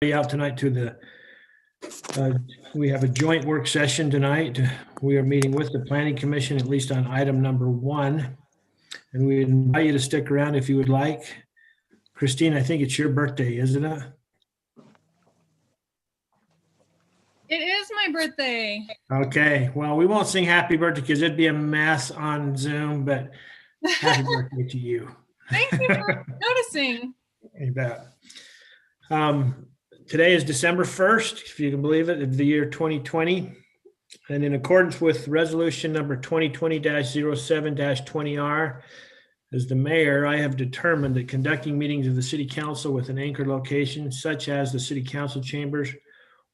Out tonight to the, we have a joint work session tonight. We are meeting with the Planning Commission, at least on item number 1. And we invite you to stick around if you would like. Christine, I think it's your birthday, isn't it? It is my birthday. Okay, well, we won't sing happy birthday because it'd be a mess on Zoom, but happy birthday to you. Thank you for noticing. You bet. Today is December 1st, if you can believe it, of the year 2020. And in accordance with resolution number 2020-07-20R, as the mayor, I have determined that conducting meetings of the city council with an anchor location such as the city council chambers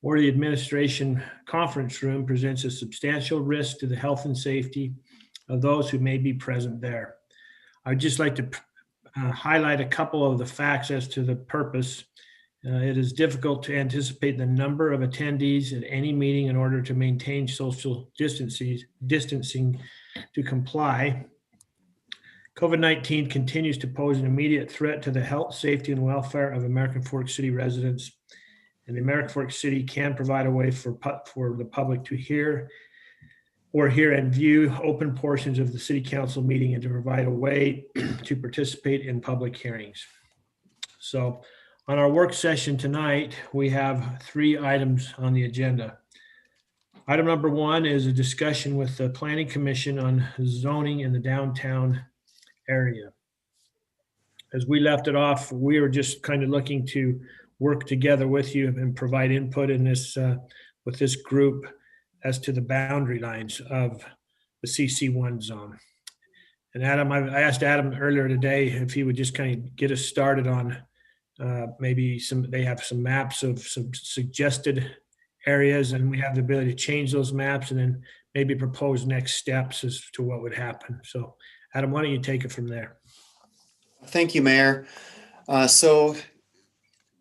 or the administration conference room presents a substantial risk to the health and safety of those who may be present there. I'd just like to highlight a couple of the facts as to the purpose. It is difficult to anticipate the number of attendees at any meeting in order to maintain social distancing to comply. COVID-19 continues to pose an immediate threat to the health, safety, and welfare of American Fork City residents. And the American Fork City can provide a way for the public to hear and view open portions of the city council meeting and to provide a way to participate in public hearings. So on our work session tonight, we have 3 items on the agenda. Item number 1 is a discussion with the Planning Commission on zoning in the downtown area. As we left it off, we were just kind of looking to work together with you and provide input in this with this group as to the boundary lines of the CC1 zone. And Adam, I asked Adam earlier today if he would just kind of get us started on maybe they have some maps of some suggested areas, and we have the ability to change those maps and then maybe propose next steps as to what would happen. So Adam, why don't you take it from there? Thank you, Mayor. So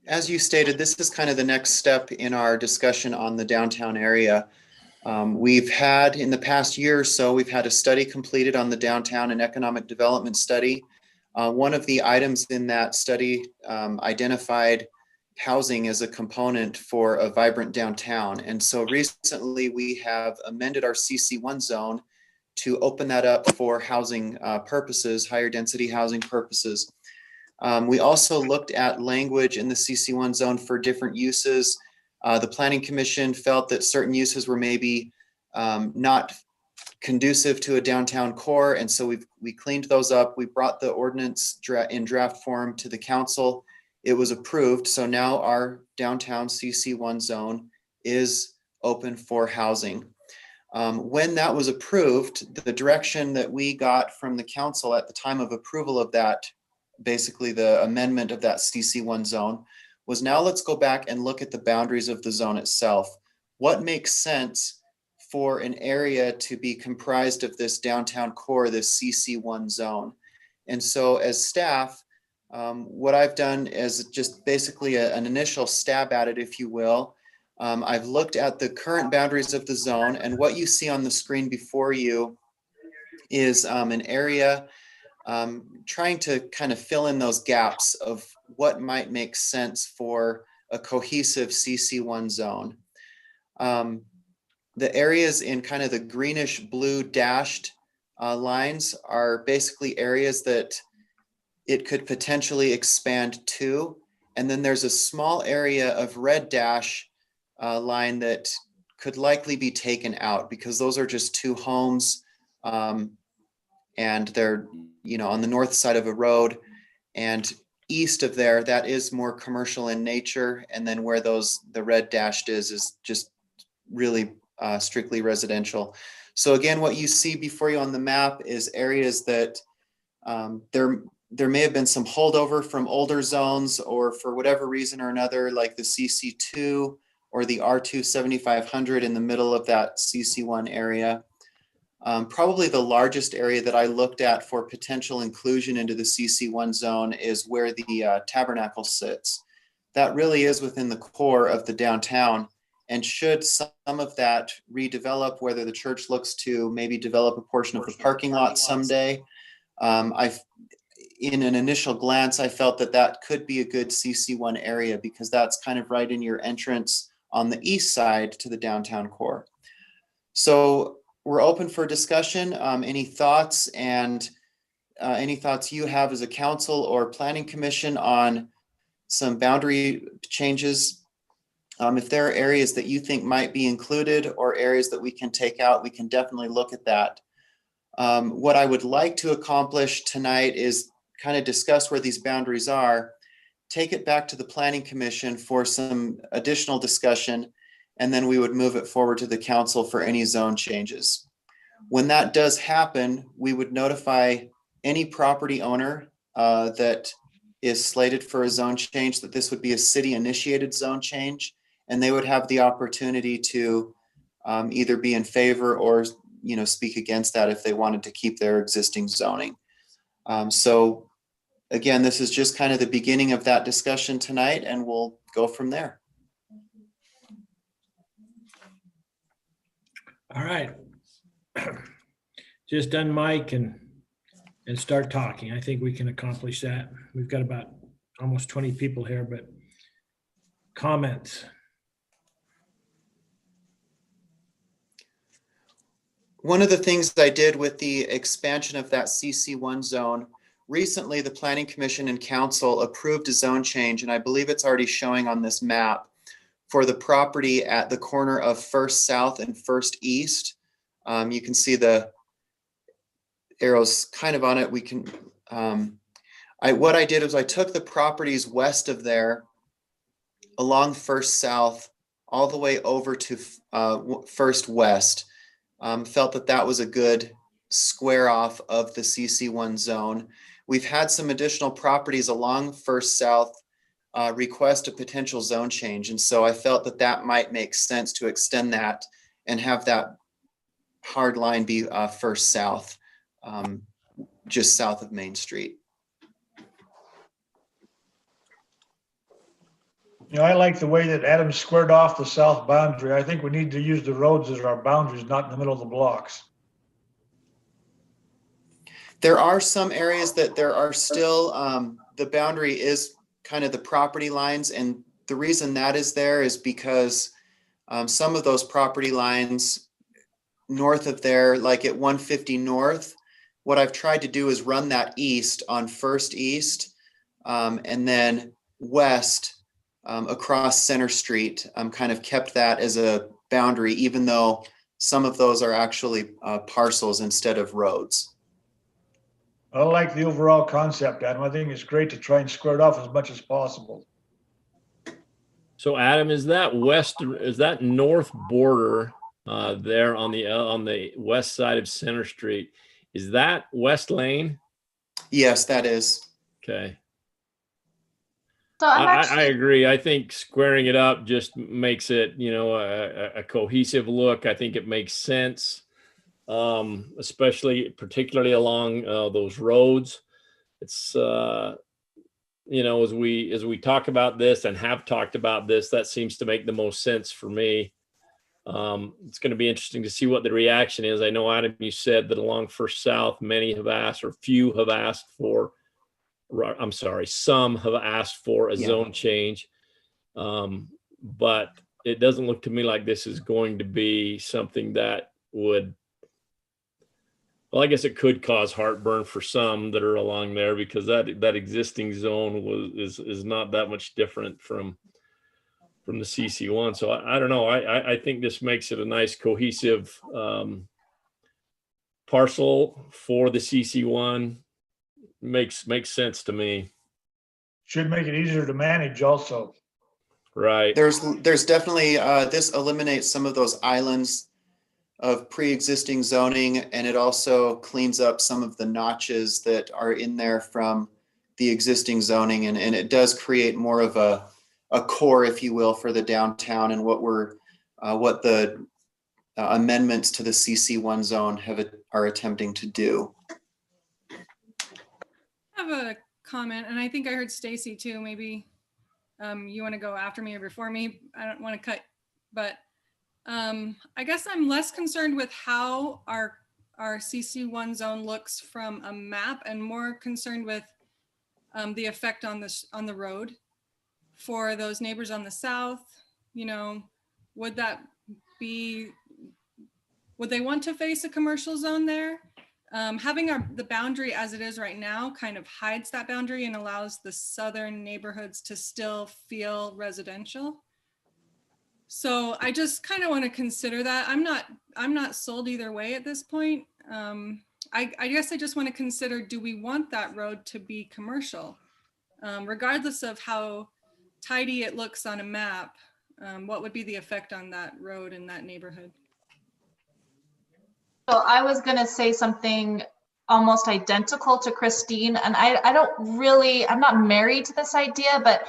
as you stated, this is kind of the next step in our discussion on the downtown area. We've had in the past year or so, we've had a study completed on the downtown and economic development study. One of the items in that study identified housing as a component for a vibrant downtown. And so recently we have amended our CC1 zone to open that up for housing purposes, higher density housing purposes. We also looked at language in the CC1 zone for different uses. The Planning Commission felt that certain uses were maybe not conducive to a downtown core, and so we cleaned those up. We brought the ordinance in draft form to the council. It was approved, so now our downtown CC1 zone is open for housing. When that was approved, the direction that we got from the council at the time of approval of that, basically the amendment of that CC1 zone, was now let's go back and look at the boundaries of the zone itself. What makes sense for an area to be comprised of this downtown core, this CC1 zone? And so as staff, what I've done is just basically an initial stab at it, if you will. I've looked at the current boundaries of the zone, and what you see on the screen before you is an area trying to kind of fill in those gaps of what might make sense for a cohesive CC1 zone. The areas in kind of the greenish blue dashed lines are basically areas that it could potentially expand to. And then there's a small area of red dash line that could likely be taken out because those are just 2 homes and they're, on the north side of a road, and east of there, that is more commercial in nature. And then where the red dashed is just really strictly residential. So again, what you see before you on the map is areas that there may have been some holdover from older zones, or for whatever reason or another, like the CC2 or the R2 7500 in the middle of that CC1 area. Probably the largest area that I looked at for potential inclusion into the CC1 zone is where the Tabernacle sits. That really is within the core of the downtown. And should some of that redevelop, whether the church looks to maybe develop a portion of the parking lot someday, in an initial glance, I felt that that could be a good CC1 area because that's kind of right in your entrance on the east side to the downtown core. So we're open for discussion. Any thoughts and any thoughts you have as a council or planning commission on some boundary changes? If there are areas that you think might be included or areas that we can take out, we can definitely look at that. What I would like to accomplish tonight is kind of discuss where these boundaries are, take it back to the planning commission for some additional discussion, and then we would move it forward to the council for any zone changes. When that does happen, we would notify any property owner that is slated for a zone change that this would be a city initiated zone change, and they would have the opportunity to either be in favor or speak against that if they wanted to keep their existing zoning. So again, this is just kind of the beginning of that discussion tonight, and we'll go from there. All right. Just unmic and start talking. I think we can accomplish that. We've got about almost 20 people here, but comments. One of the things I did with the expansion of that CC1 zone, recently the Planning Commission and Council approved a zone change, and I believe it's already showing on this map, for the property at the corner of First South and First East. You can see the arrows kind of on it. We can, what I did is I took the properties west of there along First South all the way over to First West. Felt that that was a good square off of the CC1 zone. We've had some additional properties along First South request a potential zone change. And so I felt that that might make sense to extend that and have that hard line be First South, just south of Main Street. I like the way that Adam squared off the south boundary. I think we need to use the roads as our boundaries, not in the middle of the blocks. There are some areas that there are still, the boundary is kind of the property lines. And the reason that is there is because some of those property lines north of there, like at 150 North, what I've tried to do is run that east on First East and then west across Center Street. Kind of kept that as a boundary, even though some of those are actually parcels instead of roads. I like the overall concept, Adam. I think it's great to try and square it off as much as possible. So Adam, is that north border there on the west side of Center Street? Is that West Lane? Yes, that is. Okay. So I agree. I think squaring it up just makes it, a cohesive look. I think it makes sense, particularly along those roads. It's as we talk about this and have talked about this, that seems to make the most sense for me. It's going to be interesting to see what the reaction is. I know, Adam, you said that along First South, some have asked for a zone change. But it doesn't look to me like this is going to be something that would, well, I guess it could cause heartburn for some that are along there, because that existing zone is not that much different from the CC1. So I don't know. I think this makes it a nice cohesive parcel for the CC1. Makes sense to me. Should make it easier to manage also. Right. There's definitely, this eliminates some of those islands of pre-existing zoning, and it also cleans up some of the notches that are in there from the existing zoning, and it does create more of a core, if you will, for the downtown and what the amendments to the CC1 zone are attempting to do. I have a comment, and I think I heard Stacy too. Maybe you want to go after me or before me. I don't want to cut, but I guess I'm less concerned with how our CC1 zone looks from a map and more concerned with the effect on the road for those neighbors on the south. You know, would they want to face a commercial zone there? Having the boundary as it is right now kind of hides that boundary and allows the southern neighborhoods to still feel residential. So I just kind of want to consider that. I'm not sold either way at this point. I guess I just want to consider, do we want that road to be commercial? Regardless of how tidy it looks on a map, what would be the effect on that road in that neighborhood? So I was going to say something almost identical to Christine, and I'm not married to this idea, but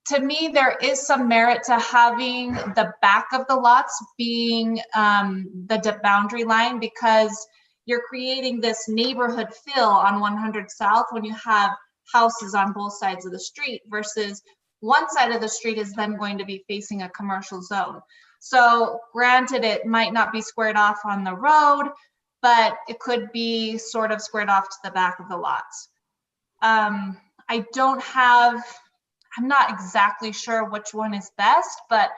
to me, there is some merit to having the back of the lots being the boundary line, because you're creating this neighborhood feel on 100 South when you have houses on both sides of the street, versus one side of the street is then going to be facing a commercial zone. So granted, it might not be squared off on the road, but it could be sort of squared off to the back of the lots. I'm not exactly sure which one is best, but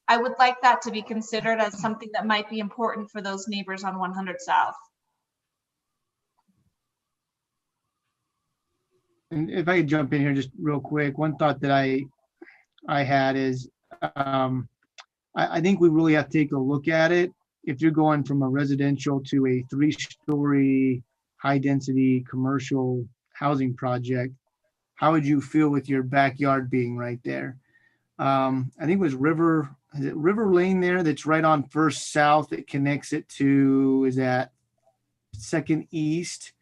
I would like that to be considered as something that might be important for those neighbors on 100 South. And if I could jump in here just real quick, one thought that I had is I think we really have to take a look at it. If you're going from a residential to a 3-story high-density commercial housing project, how would you feel with your backyard being right there? I think it was River Lane there that's right on First South that connects it to, is that Second East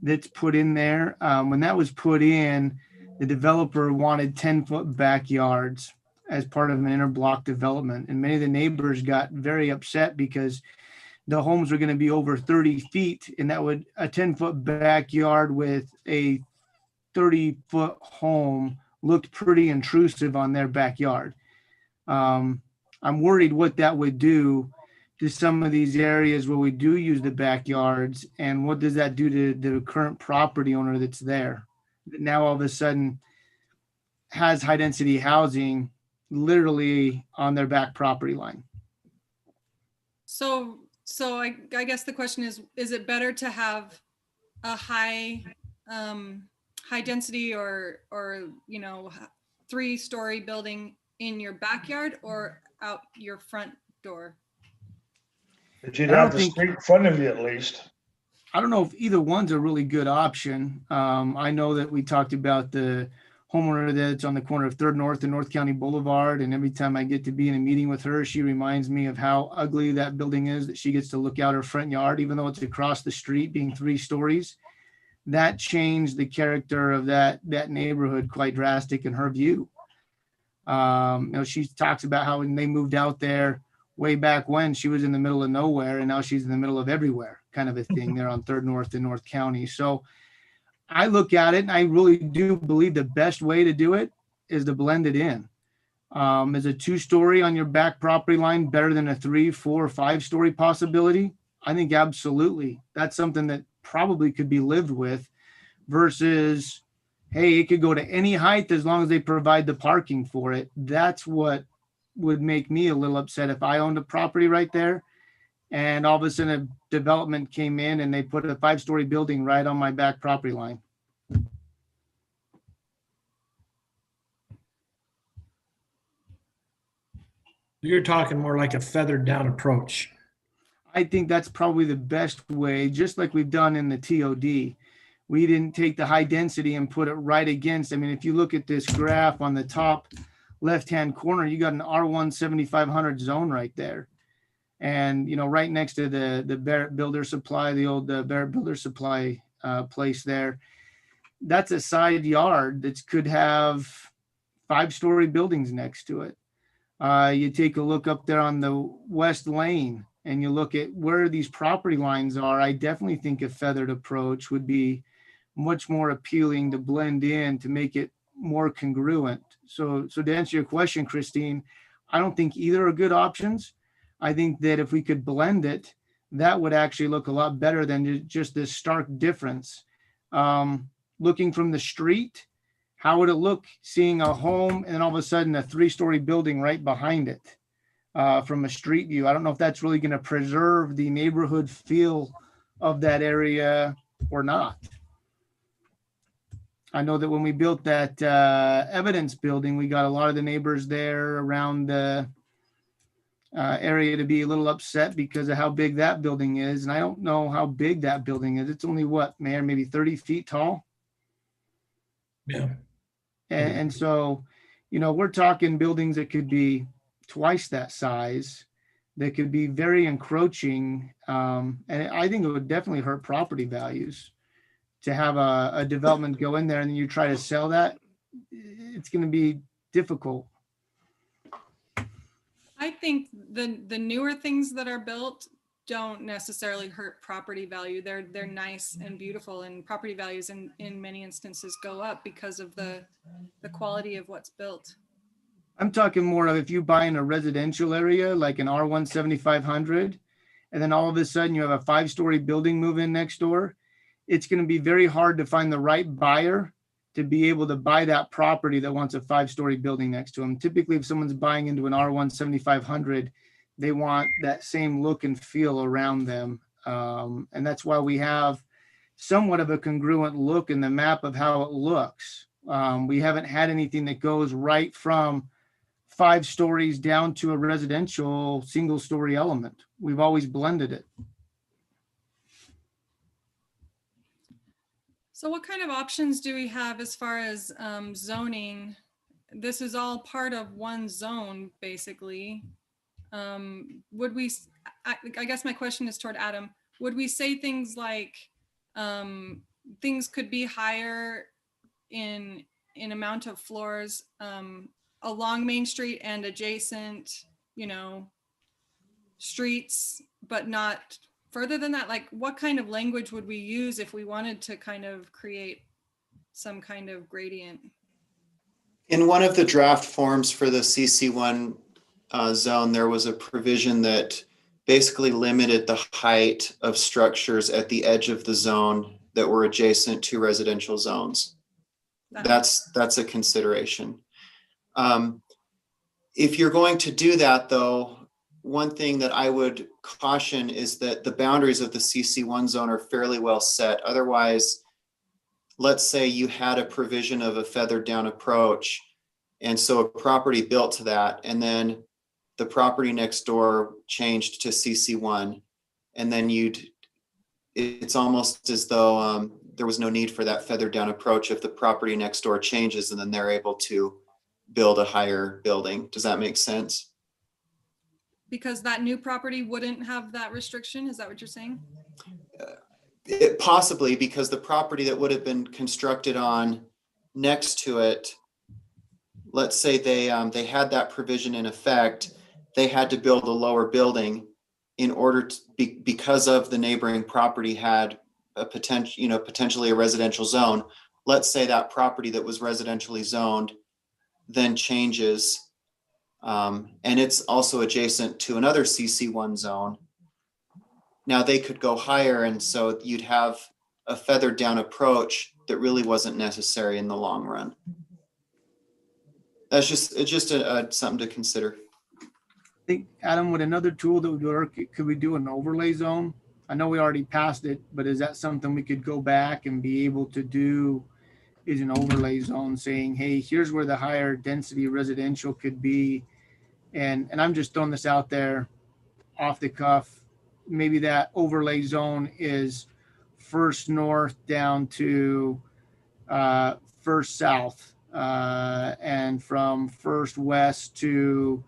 that's put in there. When that was put in, the developer wanted 10-foot backyards as part of an interblock development. And many of the neighbors got very upset because the homes were going to be over 30 feet, and that would a 10-foot backyard with a 30-foot home looked pretty intrusive on their backyard. I'm worried what that would do to some of these areas where we do use the backyards, and what does that do to the current property owner that's there that now all of a sudden has high density housing literally on their back property line. So I guess the question is it better to have a high density or 3-story building in your backyard or out your front door? But you'd have the street in front of you at least. I don't know if either one's a really good option. I know that we talked about the homeowner that's on the corner of 3rd North and North County Boulevard. And every time I get to be in a meeting with her, she reminds me of how ugly that building is, that she gets to look out her front yard, even though it's across the street being 3 stories. That changed the character of that neighborhood quite drastic in her view. She talks about how when they moved out there way back when, she was in the middle of nowhere, and now she's in the middle of everywhere, kind of a thing there on 3rd North and North County. So I look at it and I really do believe the best way to do it is to blend it in. Is a 2-story on your back property line better than a 3, 4, or 5-story possibility? I think absolutely. That's something that probably could be lived with, versus, hey, it could go to any height as long as they provide the parking for it. That's what would make me a little upset if I owned a property right there and all of a sudden a development came in and they put a 5-story building right on my back property line. You're talking more like a feathered down approach. I think that's probably the best way, just like we've done in the TOD. We didn't take the high density and put it right against. I mean, if you look at this graph on the top left-hand corner, you got an R1 7500 zone right there. And, right next to the Barrett Builder Supply, the old Barrett Builder Supply place there, that's a side yard that could have 5-story buildings next to it. You take a look up there on the West Lane and you look at where these property lines are. I definitely think a feathered approach would be much more appealing to blend in, to make it more congruent. So to answer your question, Christine, I don't think either are good options. I think that if we could blend it, that would actually look a lot better than just this stark difference. looking from the street, how would it look seeing a home and then all of a sudden a 3-story building right behind it from a street view? I don't know if that's really going to preserve the neighborhood feel of that area or not. I know that when we built that evidence building, we got a lot of the neighbors there around the area to be a little upset because of how big that building is. And I don't know how big that building is. It's only what, Mayor, maybe 30 feet tall? Yeah. And so, we're talking buildings that could be twice that size, that could be very encroaching. And I think it would definitely hurt property values to have a development go in there and then you try to sell that. It's going to be difficult. I think the newer things that are built don't necessarily hurt property value. They're nice and beautiful, and property values in many instances go up because of the quality of what's built. I'm talking more of if you buy in a residential area, like an R1 7500, and then all of a sudden you have a 5-story building move in next door, it's going to be very hard to find the right buyer to be able to buy that property that wants a 5-story building next to them. Typically, if someone's buying into an R1 7500, they want that same look and feel around them. And that's why we have somewhat of a congruent look in the map of how it looks. We haven't had anything that goes right from 5 stories down to a residential single-story element. We've always blended it. So what kind of options do we have as far as zoning? This is all part of one zone, basically. Would we, I guess my question is toward Adam, would we say things like things could be higher in amount of floors along Main Street and adjacent, streets, but not further than that? Like, what kind of language would we use if we wanted to kind of create some kind of gradient? In one of the draft forms for the CC1 zone, there was a provision that basically limited the height of structures at the edge of the zone that were adjacent to residential zones. That's a consideration. If you're going to do that, though, one thing that I would caution is that the boundaries of the CC1 zone are fairly well set. Otherwise, let's say you had a provision of a feathered down approach, and so a property built to that, and then the property next door changed to CC1, and then it's almost as though there was no need for that feathered down approach if the property next door changes and then they're able to build a higher building. Does that make sense? Because that new property wouldn't have that restriction? Is that what you're saying? Possibly, because the property that would have been constructed on next to it, let's say they had that provision in effect, they had to build a lower building in order to because of the neighboring property had a potentially a residential zone. Let's say that property that was residentially zoned then changes. And it's also adjacent to another CC1 zone. Now they could go higher, and so you'd have a feathered down approach that really wasn't necessary in the long run. It's just something to consider. I think, Adam, with another tool that would work, could we do an overlay zone? I know we already passed it, but is that something we could go back and be able to do? Is an overlay zone saying, hey, here's where the higher density residential could be. And I'm just throwing this out there off the cuff. Maybe that overlay zone is first north down to first south, and from first west to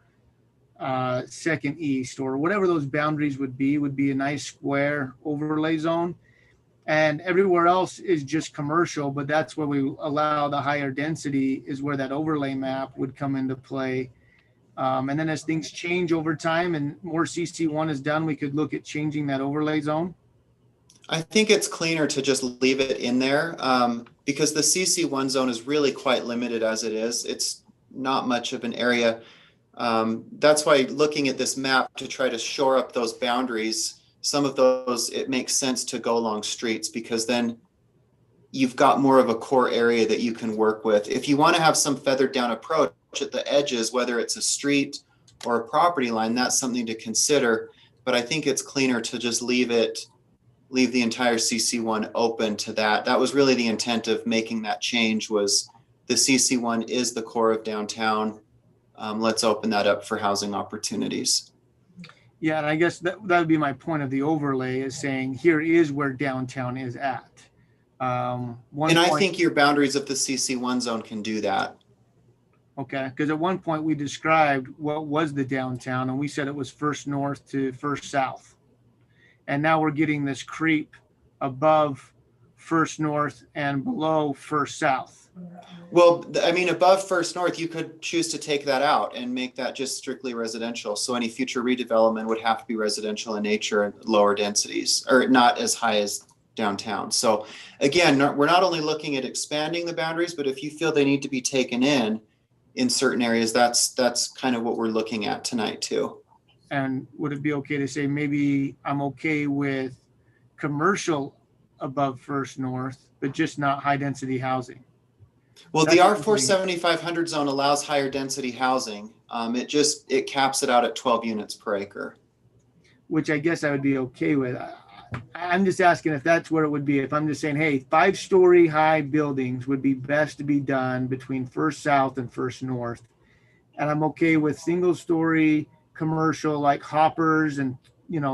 second east, or whatever those boundaries would be a nice square overlay zone. And everywhere else is just commercial, but that's where we allow the higher density, is where that overlay map would come into play. And then as things change over time and more CC1 is done, we could look at changing that overlay zone. I think it's cleaner to just leave it in there because the CC1 zone is really quite limited as it is. It's not much of an area. That's why looking at this map to try to shore up those boundaries, some of those, it makes sense to go along streets, because then you've got more of a core area that you can work with. If you want to have some feathered down approach at the edges, whether it's a street or a property line, that's something to consider. But I think it's cleaner to just leave the entire CC1 open to that. That was really the intent of making that change, was the CC1 is the core of downtown. Let's open that up for housing opportunities. Yeah, and I guess that would be my point of the overlay, is saying here is where downtown is at. And I think your boundaries of the CC1 zone can do that. Okay, because at one point we described what was the downtown, and we said it was First North to First South. And now we're getting this creep above First North and below First South. Well, I mean, above First North, you could choose to take that out and make that just strictly residential. So any future redevelopment would have to be residential in nature and lower densities, or not as high as downtown. So again, we're not only looking at expanding the boundaries, but if you feel they need to be taken in certain areas, that's kind of what we're looking at tonight too. And would it be okay to say maybe I'm okay with commercial above First North, but just not high density housing? Well, the R4 7500 zone allows higher density housing. It caps it out at 12 units per acre. Which I guess I would be okay with. I'm just asking if that's where it would be. If I'm just saying, hey, 5-story high buildings would be best to be done between First South and First North. And I'm okay with single story commercial like Hoppers and,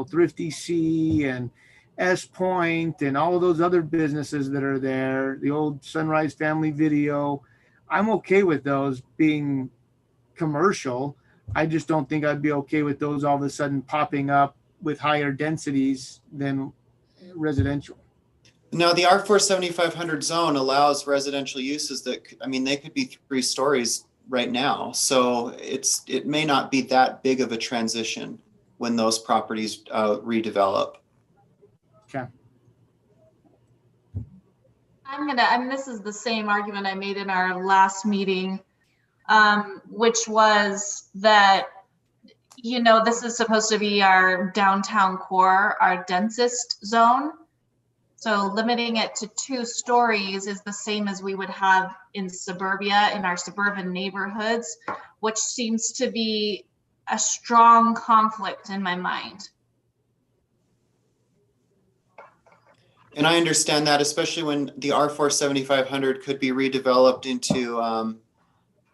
Thrifty C and S Point and all of those other businesses that are there, the old Sunrise Family Video. I'm okay with those being commercial. I just don't think I'd be okay with those all of a sudden popping up with higher densities than residential. Now, the R4 7500 zone allows residential uses that, they could be 3 stories right now. So it may not be that big of a transition when those properties redevelop. Okay. This is the same argument I made in our last meeting, which was that, this is supposed to be our downtown core, our densest zone. So limiting it to 2 stories is the same as we would have in suburbia, in our suburban neighborhoods, which seems to be a strong conflict in my mind. And I understand that, especially when the R4 7500 could be redeveloped into,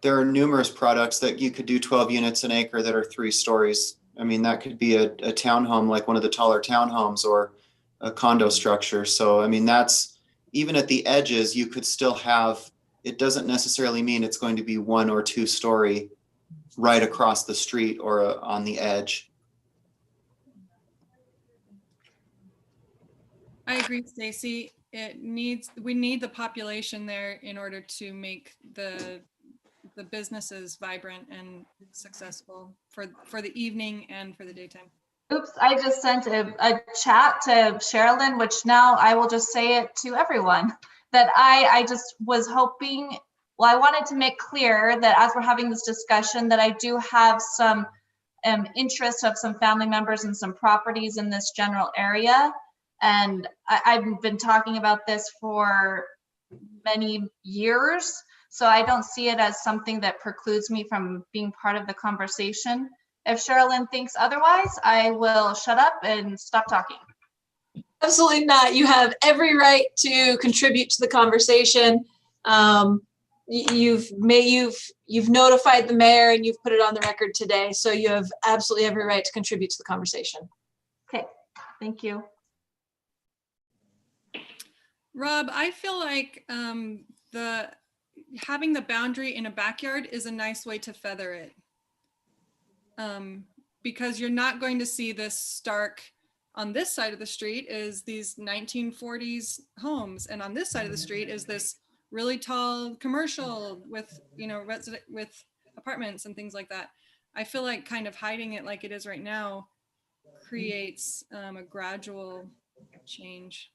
there are numerous products that you could do 12 units an acre that are 3 stories. That could be a townhome, like one of the taller townhomes, or a condo structure. So, that's, even at the edges, you could still have, it doesn't necessarily mean it's going to be 1 or 2 story right across the street or on the edge. I agree, Stacy. We need the population there in order to make the businesses vibrant and successful for the evening and for the daytime. Oops, I just sent a chat to Sherilyn, which now I will just say it to everyone, that I just was hoping, I wanted to make clear that as we're having this discussion, that I do have some interest of some family members and some properties in this general area. And I've been talking about this for many years. So I don't see it as something that precludes me from being part of the conversation. If Sherilyn thinks otherwise, I will shut up and stop talking. Absolutely not. You have every right to contribute to the conversation. You've notified the mayor and you've put it on the record today. So you have absolutely every right to contribute to the conversation. Okay, thank you. Rob, I feel like having the boundary in a backyard is a nice way to feather it. Because you're not going to see this stark, on this side of the street is these 1940s homes. And on this side of the street is this really tall commercial with, with apartments and things like that. I feel like kind of hiding it like it is right now creates a gradual change.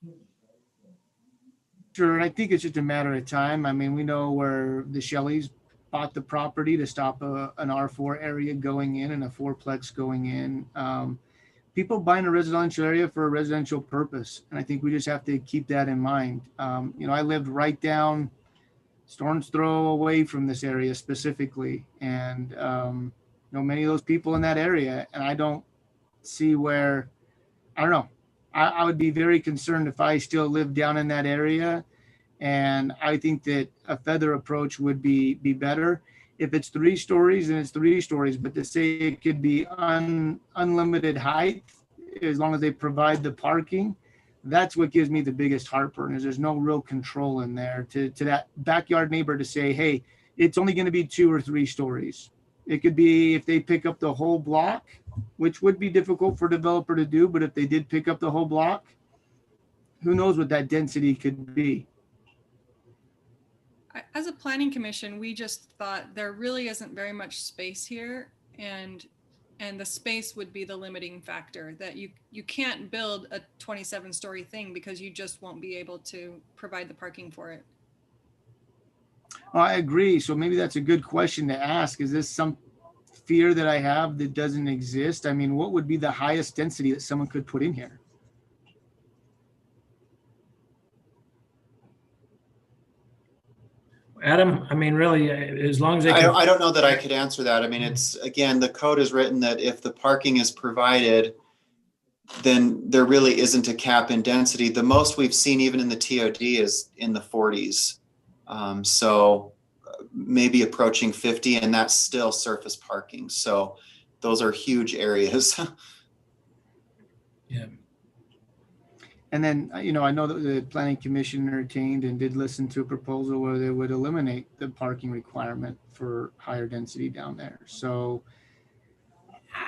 Sure, and I think it's just a matter of time. We know where the Shelleys bought the property to stop an R4 area going in and a fourplex going in. people buying a residential area for a residential purpose. And I think we just have to keep that in mind. I lived right down stone's throw away from this area specifically. And, many of those people in that area, and I don't see where, I don't know. I would be very concerned if I still lived down in that area. And I think that a feather approach would be better. If it's 3 stories, then it's 3 stories, but to say it could be unlimited height, as long as they provide the parking, that's what gives me the biggest heartburn, is there's no real control in there to that backyard neighbor to say, hey, it's only going to be 2 or 3 stories. It could be if they pick up the whole block, which would be difficult for a developer to do, but if they did pick up the whole block, who knows what that density could be. As a planning commission, we just thought there really isn't very much space here, and the space would be the limiting factor, that you can't build a 27-story thing because you just won't be able to provide the parking for it. I agree. So maybe that's a good question to ask. Is this some fear that I have that doesn't exist? I mean, what would be the highest density that someone could put in here? Adam, I mean, really, as long as they can. I don't know that I could answer that. I mean, it's, again, the code is written that if the parking is provided, then there really isn't a cap in density. The most we've seen even in the TOD is in the 40s. So maybe approaching 50, and that's still surface parking. So those are huge areas. Yeah. And then, I know that the planning commission entertained and did listen to a proposal where they would eliminate the parking requirement for higher density down there. So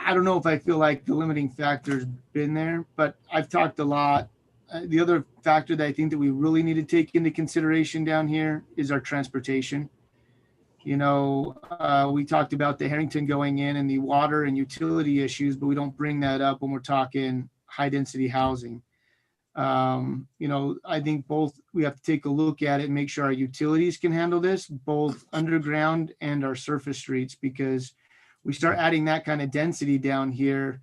I don't know if I feel like the limiting factor's been there, but I've talked a lot. The other factor that I think that we really need to take into consideration down here is our transportation. We talked about the Harrington going in and the water and utility issues, but we don't bring that up when we're talking high density housing. I think both we have to take a look at it and make sure our utilities can handle this, both underground and our surface streets, because we start adding that kind of density down here.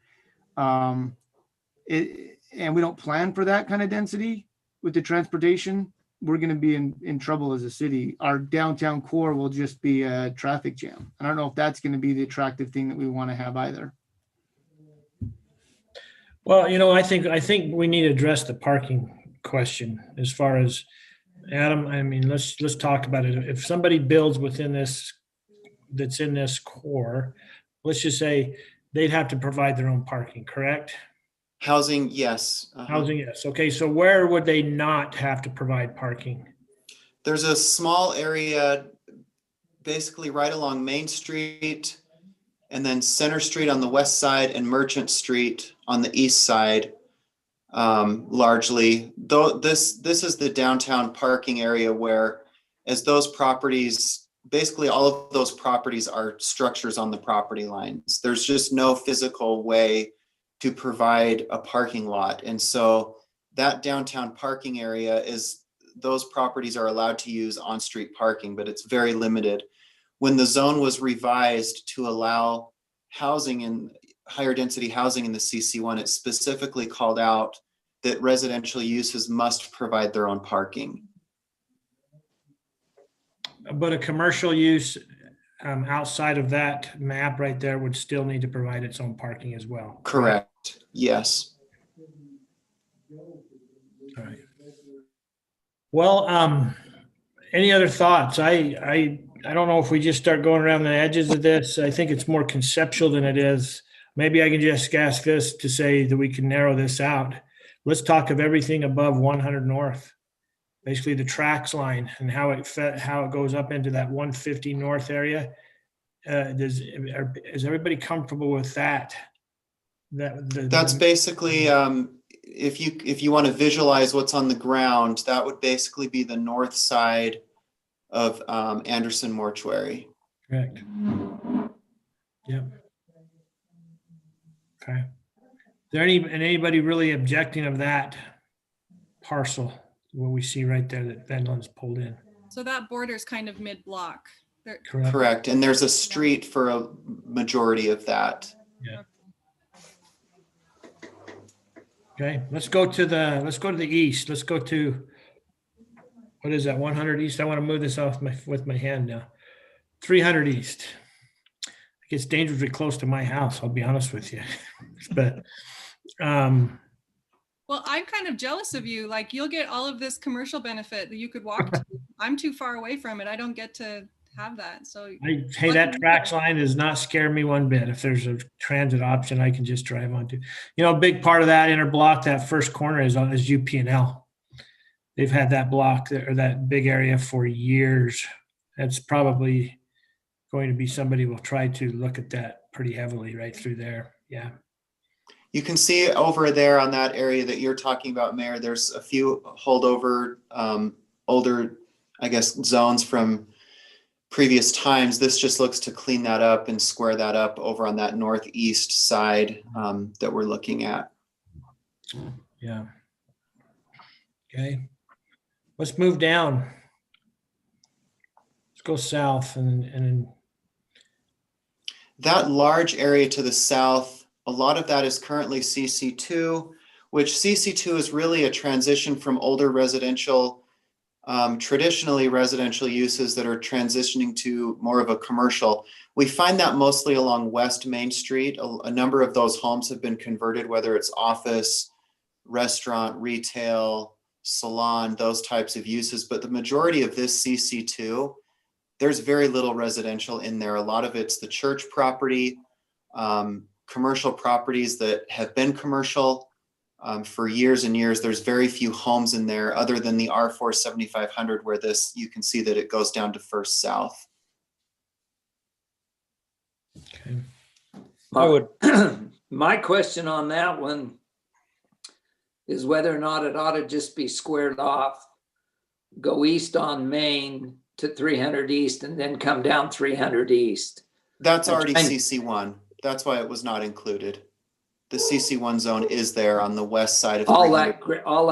And we don't plan for that kind of density with the transportation, we're going to be in trouble as a city. Our downtown core will just be a traffic jam. I don't know if that's going to be the attractive thing that we want to have either. Well, I think we need to address the parking question as far as, Adam, I mean, let's talk about it. If somebody builds within this, that's in this core, let's just say they'd have to provide their own parking, correct? Housing, yes. Housing, yes. Okay, so where would they not have to provide parking? There's a small area basically right along Main Street, and then Center Street on the west side and Merchant Street on the east side, largely. Though this is the downtown parking area where, as those properties, basically all of those properties are structures on the property lines. There's just no physical way to provide a parking lot. And so that downtown parking area is, those properties are allowed to use on-street parking, but it's very limited. When the zone was revised to allow housing and higher density housing in the CC1, it specifically called out that residential uses must provide their own parking. But a commercial use outside of that map right there would still need to provide its own parking as well. Correct. Yes. All right. Well, any other thoughts? I don't know if we just start going around the edges of this. I think it's more conceptual than it is. Maybe I can just ask this to say that we can narrow this out. Let's talk of everything above 100 North, basically the tracks line and how it goes up into that 150 North area. Is everybody comfortable with that? That's basically, if you want to visualize what's on the ground, that would basically be the north side of Anderson Mortuary. Correct. Yep. Okay. Is there anybody really objecting of that parcel, what we see right there that Venland's pulled in? So that border's kind of mid-block. Correct. Correct. And there's a street for a majority of that. Yeah. Okay, let's go to the east. Let's go to, what is that, 100 east? I want to move this off with my hand now. 300 east. It gets dangerously close to my house, I'll be honest with you. But, Well, I'm kind of jealous of you. Like you'll get all of this commercial benefit that you could walk to. I'm too far away from it. I don't get to have that. So hey, that track line does not scare me one bit. If there's a transit option, I can just drive onto. You know, a big part of that inner block, that first corner is UP&L. They've had that block or that big area for years. That's probably going to be somebody will try to look at that pretty heavily right through there. Yeah. You can see over there on that area that you're talking about, Mayor, there's a few holdover, older, I guess, zones from previous times. This just looks to clean that up and square that up over on that northeast side that we're looking at. Yeah. Okay. Let's move down. Let's go south and That large area to the south, a lot of that is currently CC2, which CC2 is really a transition from older residential, traditionally residential uses that are transitioning to more of a commercial. We find that mostly along West Main Street. A number of those homes have been converted, whether it's office, restaurant, retail, salon, those types of uses. But the majority of this CC2, there's very little residential in there. A lot of it's the church property, commercial properties that have been commercial for years and years. There's very few homes in there other than the R4 7500 where this, you can see that it goes down to First South. okay. I would, my question on that one is whether or not it ought to just be squared off, go east on Main to 300 east and then come down 300 east. That's already CC1. That's why it was not included. The CC1 zone is there on the west side of All 300.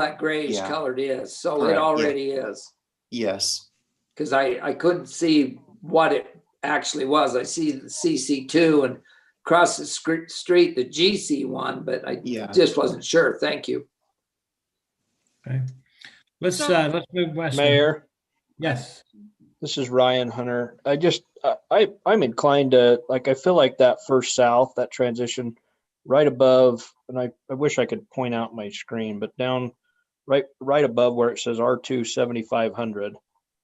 that grayish Yeah. colored is, so Correct, it already is. Yes. Because I couldn't see what it actually was. I see the CC2 and across the street, the GC1, but I Yeah. just wasn't sure. Thank you. Okay. Let's move west. now. Mayor, Yes. this is Ryan Hunter. I'm inclined to, like, I feel like that First South, that transition right above, and I wish I could point out my screen, but down right above where it says R2 7500,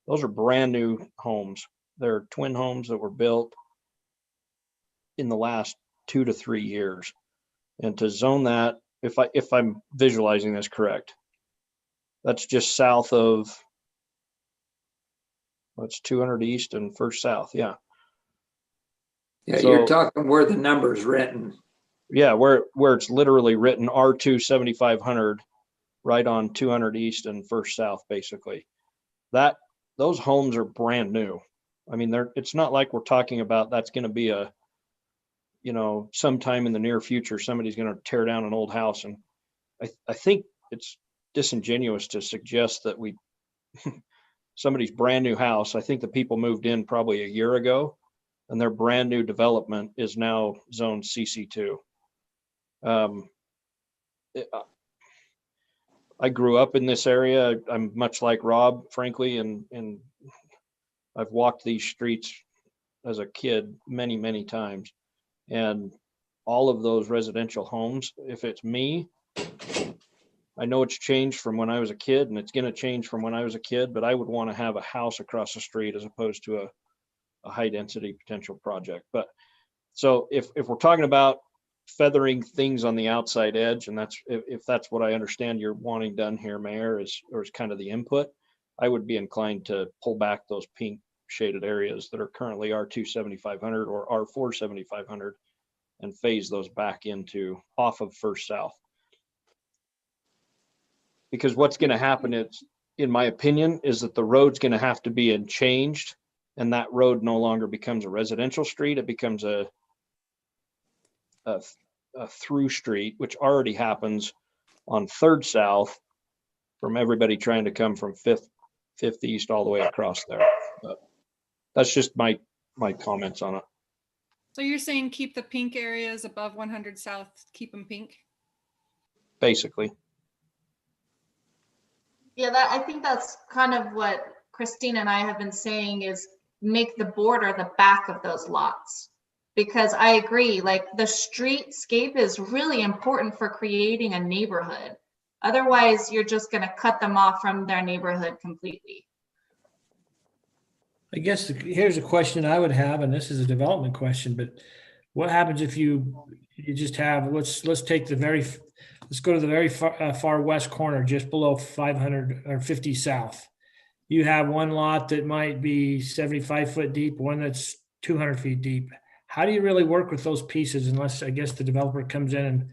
those are brand new homes. They're twin homes that were built in the last 2 to 3 years. And to zone that, if I'm visualizing this correct, that's just south of, what's 200 east and First South. Yeah. Yeah, So- you're talking where the number's written. Yeah, where it's literally written R2 7500 right on 200 east and First South, basically. Those homes are brand new. I mean, it's not like we're talking about that's going to be a, sometime in the near future, somebody's going to tear down an old house. And I think it's disingenuous to suggest that somebody's brand new house. I think the people moved in probably a year ago and their brand new development is now zoned CC2. I grew up in this area. I'm much like Rob, frankly, and I've walked these streets as a kid many, many times. And all of those residential homes, if it's me, I know it's changed from when I was a kid and it's going to change from when I was a kid, but I would want to have a house across the street as opposed to a high density potential project. But so if we're talking about feathering things on the outside edge, and if that's what I understand you're wanting done here, Mayor, is kind of the input, I would be inclined to pull back those pink shaded areas that are currently R2 7500 or R4 7500 and phase those back into off of First South. Because what's going to happen is, in my opinion, is that the road's going to have to be changed, and that road no longer becomes a residential street. It becomes a through street, which already happens on 3rd South from everybody trying to come from 5th East all the way across there. But that's just my comments on it. So you're saying keep the pink areas above 100 South, keep them pink? basically. Yeah, I think that's kind of what Christine and I have been saying is make the border the back of those lots. Because I agree, like the streetscape is really important for creating a neighborhood. Otherwise, you're just going to cut them off from their neighborhood completely. I guess here's a question I would have, and this is a development question, but what happens if you just have, let's take let's go to the very far west corner, just below 500 or 50 south. You have one lot that might be 75 foot deep, one that's 200 feet deep. How do you really work with those pieces unless I guess the developer comes in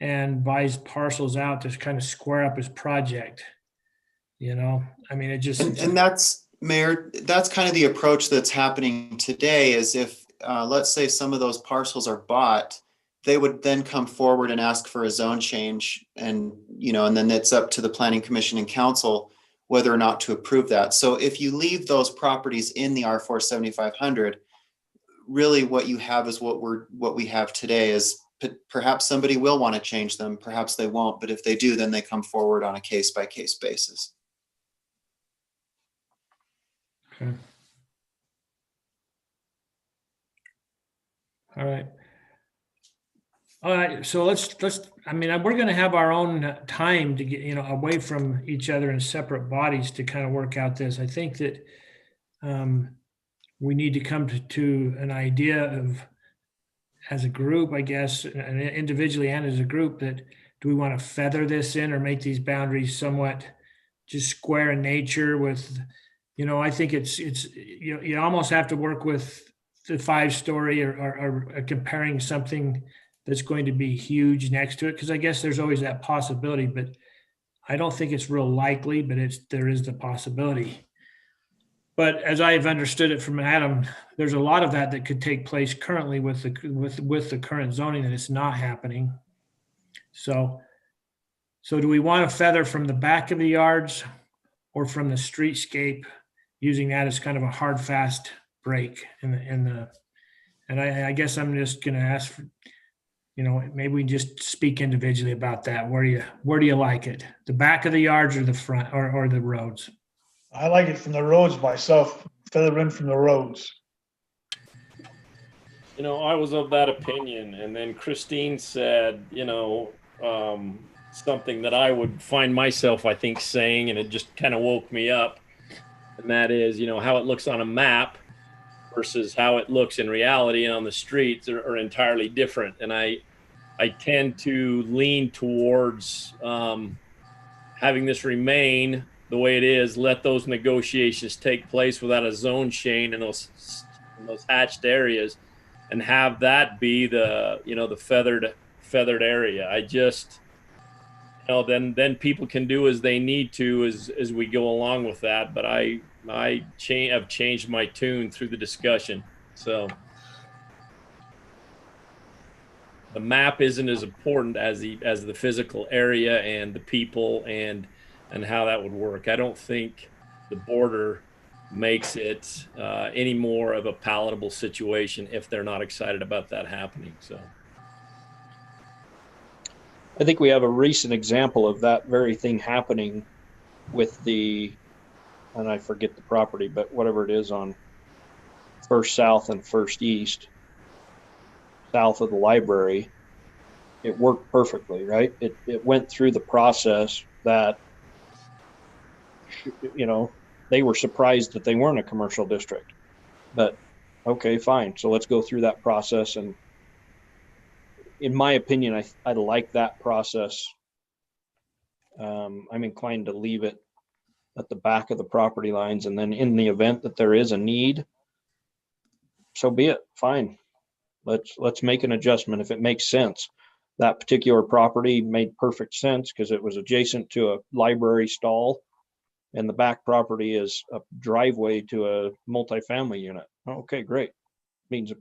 and buys parcels out to kind of square up his project? You know, I mean, it just. And that's, Mayor, that's kind of the approach that's happening today is if, let's say some of those parcels are bought, they would then come forward and ask for a zone change and, and then it's up to the Planning Commission and Council whether or not to approve that. So if you leave those properties in the R4 7500, really what you have is what we have today is perhaps somebody will want to change them, perhaps they won't, but if they do, then they come forward on a case-by-case basis. Okay. All right. All right, so let's, I mean, we're going to have our own time to get, away from each other in separate bodies to kind of work out this. I think that we need to come to an idea of, as a group, I guess, and individually and as a group, that do we want to feather this in or make these boundaries somewhat just square in nature with, I think it's you almost have to work with the 5-story or comparing something that's going to be huge next to it, because I guess there's always that possibility, but I don't think it's real likely, but there is the possibility. But as I've understood it from Adam, there's a lot of that could take place currently with the current zoning, that it's not happening. So do we want to feather from the back of the yards or from the streetscape, using that as kind of a hard, fast break and I guess I'm just going to ask for, maybe we just speak individually about that. Where do you like it? The back of the yards or the front or the roads? I like it from the roads myself, feather in from the roads. I was of that opinion. And then Christine said, something that I would find myself, I think, saying, and it just kind of woke me up. And that is, how it looks on a map versus how it looks in reality and on the streets are entirely different. And I tend to lean towards having this remain the way it is, let those negotiations take place without a zone change in those hatched areas, and have that be the the feathered area. I just then people can do as they need to as we go along with that. But I have changed my tune through the discussion. So the map isn't as important as the physical area and the people and how that would work. I don't think the border makes it any more of a palatable situation if they're not excited about that happening. So I think we have a recent example of that very thing happening with and I forget the property, but whatever it is on First South and First East, south of the library, it worked perfectly, right? It went through the process that, they were surprised that they weren't a commercial district, but okay, fine. So let's go through that process. And in my opinion, I like that process. I'm inclined to leave it at the back of the property lines. And then in the event that there is a need, so be it, fine. Let's make an adjustment if it makes sense. That particular property made perfect sense because it was adjacent to a library stall, and the back property is a driveway to a multifamily unit. Okay, great. Means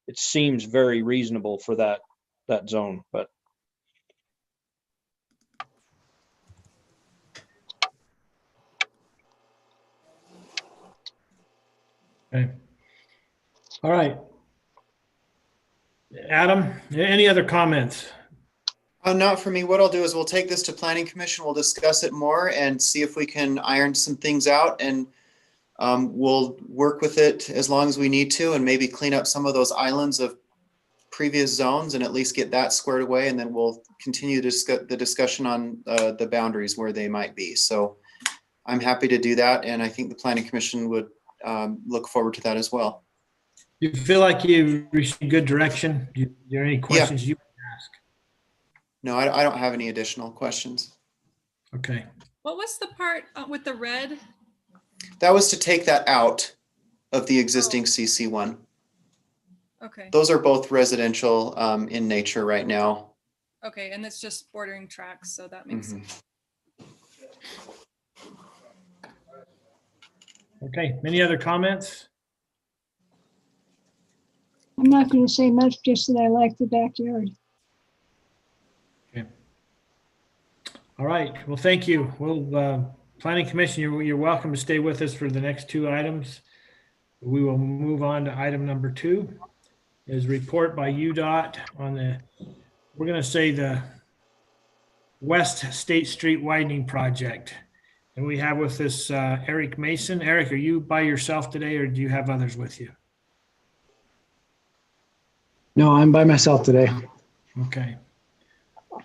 it seems very reasonable for that zone, but Okay. All right. Adam, any other comments? Not for me. What I'll do is we'll take this to Planning Commission. We'll discuss it more and see if we can iron some things out, and we'll work with it as long as we need to, and maybe clean up some of those islands of previous zones and at least get that squared away. And then we'll continue to discuss the discussion on the boundaries where they might be. So I'm happy to do that. And I think the Planning Commission would look forward to that as well. You feel like you received good direction? There any questions you can ask? No, I don't have any additional questions. Okay. What was the part with the red? That was to take that out of the existing CC1. Okay. Those are both residential in nature right now. Okay, and it's just bordering tracks, so that makes sense. Okay. Any other comments? I'm not going to say much, just that I like the backyard. Okay. All right. Well, thank you. We'll, Planning Commission, you're welcome to stay with us for the next two items. We will move on to item number 2, is report by UDOT on the, we're going to say the West State Street widening project. And we have with us Eric Mason. Eric, are you by yourself today, or do you have others with you? No, I'm by myself today. Okay.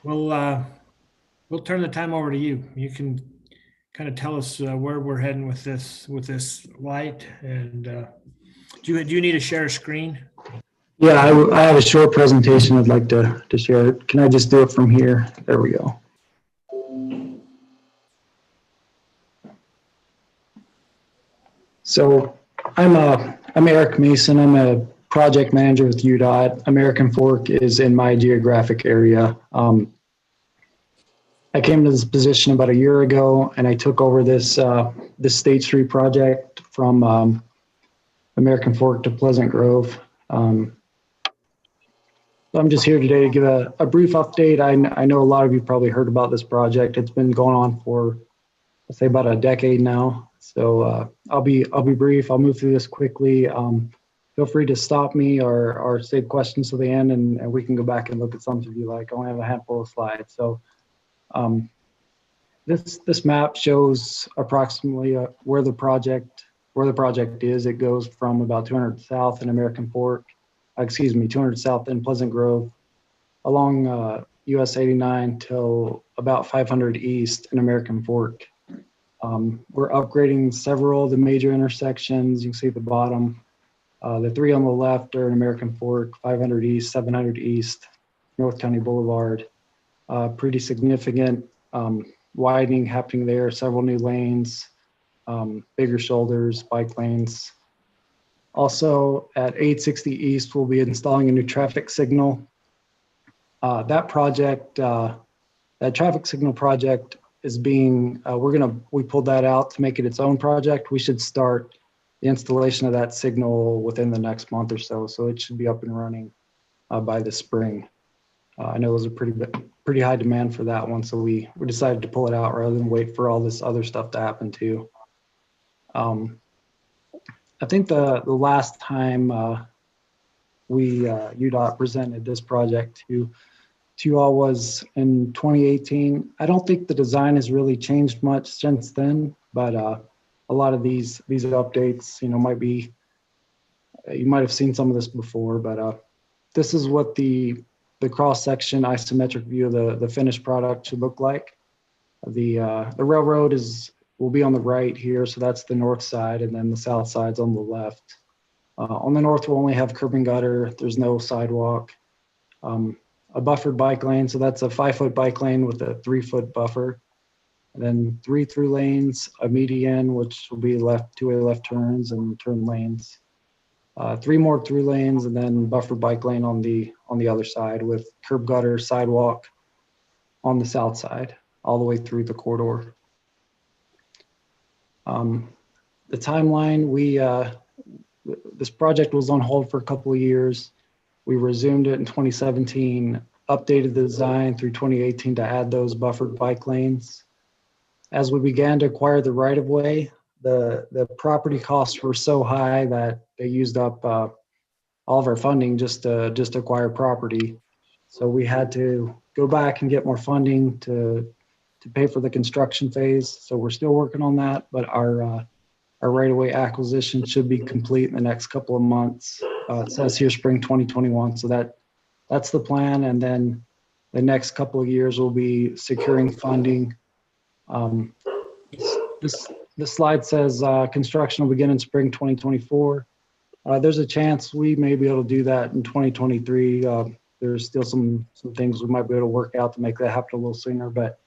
Well, we'll turn the time over to you. You can kind of tell us where we're heading with this light, and do you need to share a screen? Yeah, I have a short presentation I'd like to share. Can I just do it from here? There we go. So I'm Eric Mason. I'm a project manager with UDOT. American Fork is in my geographic area. I came to this position about a year ago, and I took over this State Street project from American Fork to Pleasant Grove. So I'm just here today to give a brief update. I know a lot of you probably heard about this project. It's been going on for, I'd say, about a decade now. So I'll be brief. I'll move through this quickly. Feel free to stop me or save questions to the end, and we can go back and look at something if you like. I only have a handful of slides. So this map shows approximately where the project is. It goes from about 200 south in American Fork, 200 south in Pleasant Grove, along US 89 till about 500 east in American Fork. We're upgrading several of the major intersections. You can see at the bottom. The 3 on the left are in American Fork, 500 east, 700 east, North County Boulevard. Pretty significant widening happening there, several new lanes, bigger shoulders, bike lanes. Also at 860 East, we'll be installing a new traffic signal. That traffic signal project is being, we pulled that out to make it its own project. We should start the installation of that signal within the next month or so. So it should be up and running by the spring. I know there's a pretty high demand for that one, so we decided to pull it out rather than wait for all this other stuff to happen too. I think the last time UDOT presented this project to you all was in 2018. I don't think the design has really changed much since then, but a lot of these updates, might be, you might have seen some of this before, but this is what the cross-section isometric view of the finished product should look like. The railroad will be on the right here, so that's the north side, and then the south side's on the left. On the north, we'll only have curb and gutter. There's no sidewalk. A buffered bike lane, so that's a 5-foot bike lane with a 3-foot buffer. And then 3 through lanes, a median, which will be two-way left turns and turn lanes. 3 more through lanes, and then buffered bike lane on the other side with curb gutter sidewalk on the south side, all the way through the corridor. The timeline, this project was on hold for a couple of years. We resumed it in 2017, updated the design through 2018 to add those buffered bike lanes. As we began to acquire the right-of-way, the property costs were so high that they used up all of our funding just to acquire property. So we had to go back and get more funding to pay for the construction phase. So we're still working on that, but our right-of-way acquisition should be complete in the next couple of months. It says here spring 2021, so that's the plan. And then the next couple of years will be securing funding. This slide says construction will begin in spring 2024. There's a chance we may be able to do that in 2023. There's still some things we might be able to work out to make that happen a little sooner, but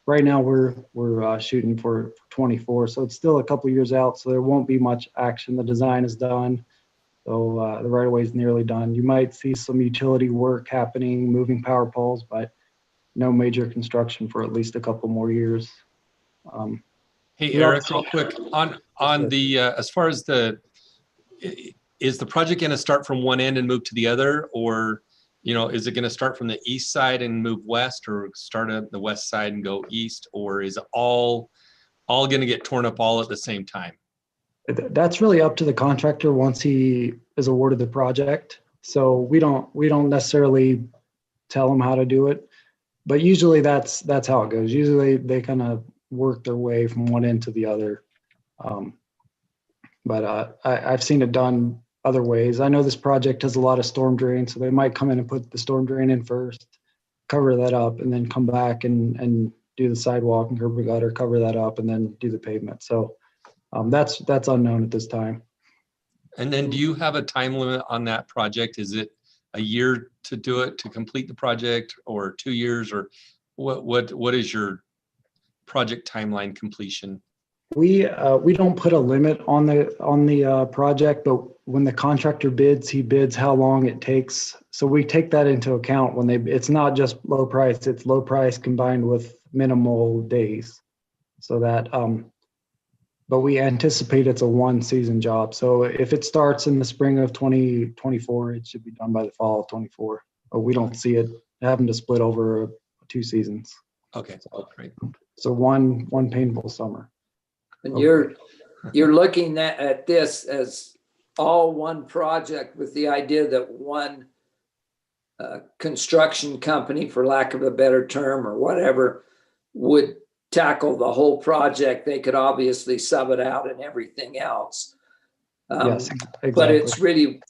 right now we're shooting for 24. So it's still a couple of years out, so there won't be much action. The design is done. So the right of way is nearly done. You might see some utility work happening, moving power poles, but no major construction for at least a couple more years. Hey, Eric, real quick on the, as far as is the project going to start from one end and move to the other, or, is it going to start from the east side and move west, or start at the west side and go east, or is it all going to get torn up all at the same time? That's really up to the contractor once he is awarded the project. So we don't necessarily tell him how to do it, but usually that's how it goes. Usually they kind of work their way from one end to the other. But I've seen it done other ways. I know this project has a lot of storm drain, so they might come in and put the storm drain in first, cover that up, and then come back and do the sidewalk and curb and gutter, cover that up, and then do the pavement. So that's unknown at this time. And then do you have a time limit on that project? Is it a year to do it, to complete the project, or 2 years, or what is your project timeline completion? We don't put a limit on the project, but when the contractor bids, he bids how long it takes. So we take that into account when it's not just low price, it's low price combined with minimal days. So that, but we anticipate it's a 1-season job. So if it starts in the spring of 2024, it should be done by the fall of 24. But we don't see it having to split over 2 seasons. Okay, great. So one painful summer. And you're looking at this as all one project with the idea that one construction company, for lack of a better term or whatever, would tackle the whole project. They could obviously sub it out and everything else. Yes, exactly. But it's really,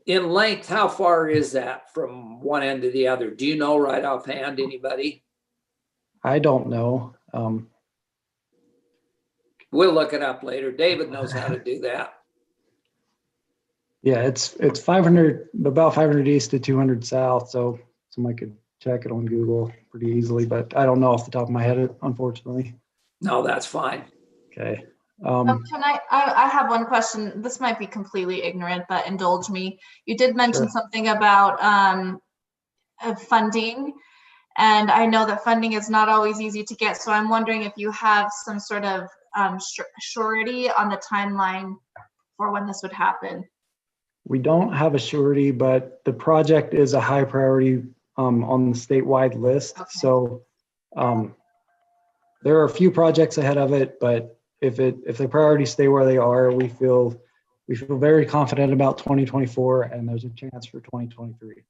in length, how far is that from one end to the other? Do you know right offhand, anybody? I don't know. We'll look it up later. David knows how to do that. Yeah, it's 500, about 500 east to 200 south. So somebody could check it on Google pretty easily, but I don't know off the top of my head, unfortunately. No, that's fine. Okay. Can I have one question. This might be completely ignorant, but indulge me. You did mention something about funding, and I know that funding is not always easy to get. So I'm wondering if you have some sort of surety on the timeline for when this would happen. We don't have a surety, but the project is a high priority on the statewide list. Okay. So there are a few projects ahead of it, but if the priorities stay where they are, we feel very confident about 2024, and there's a chance for 2023.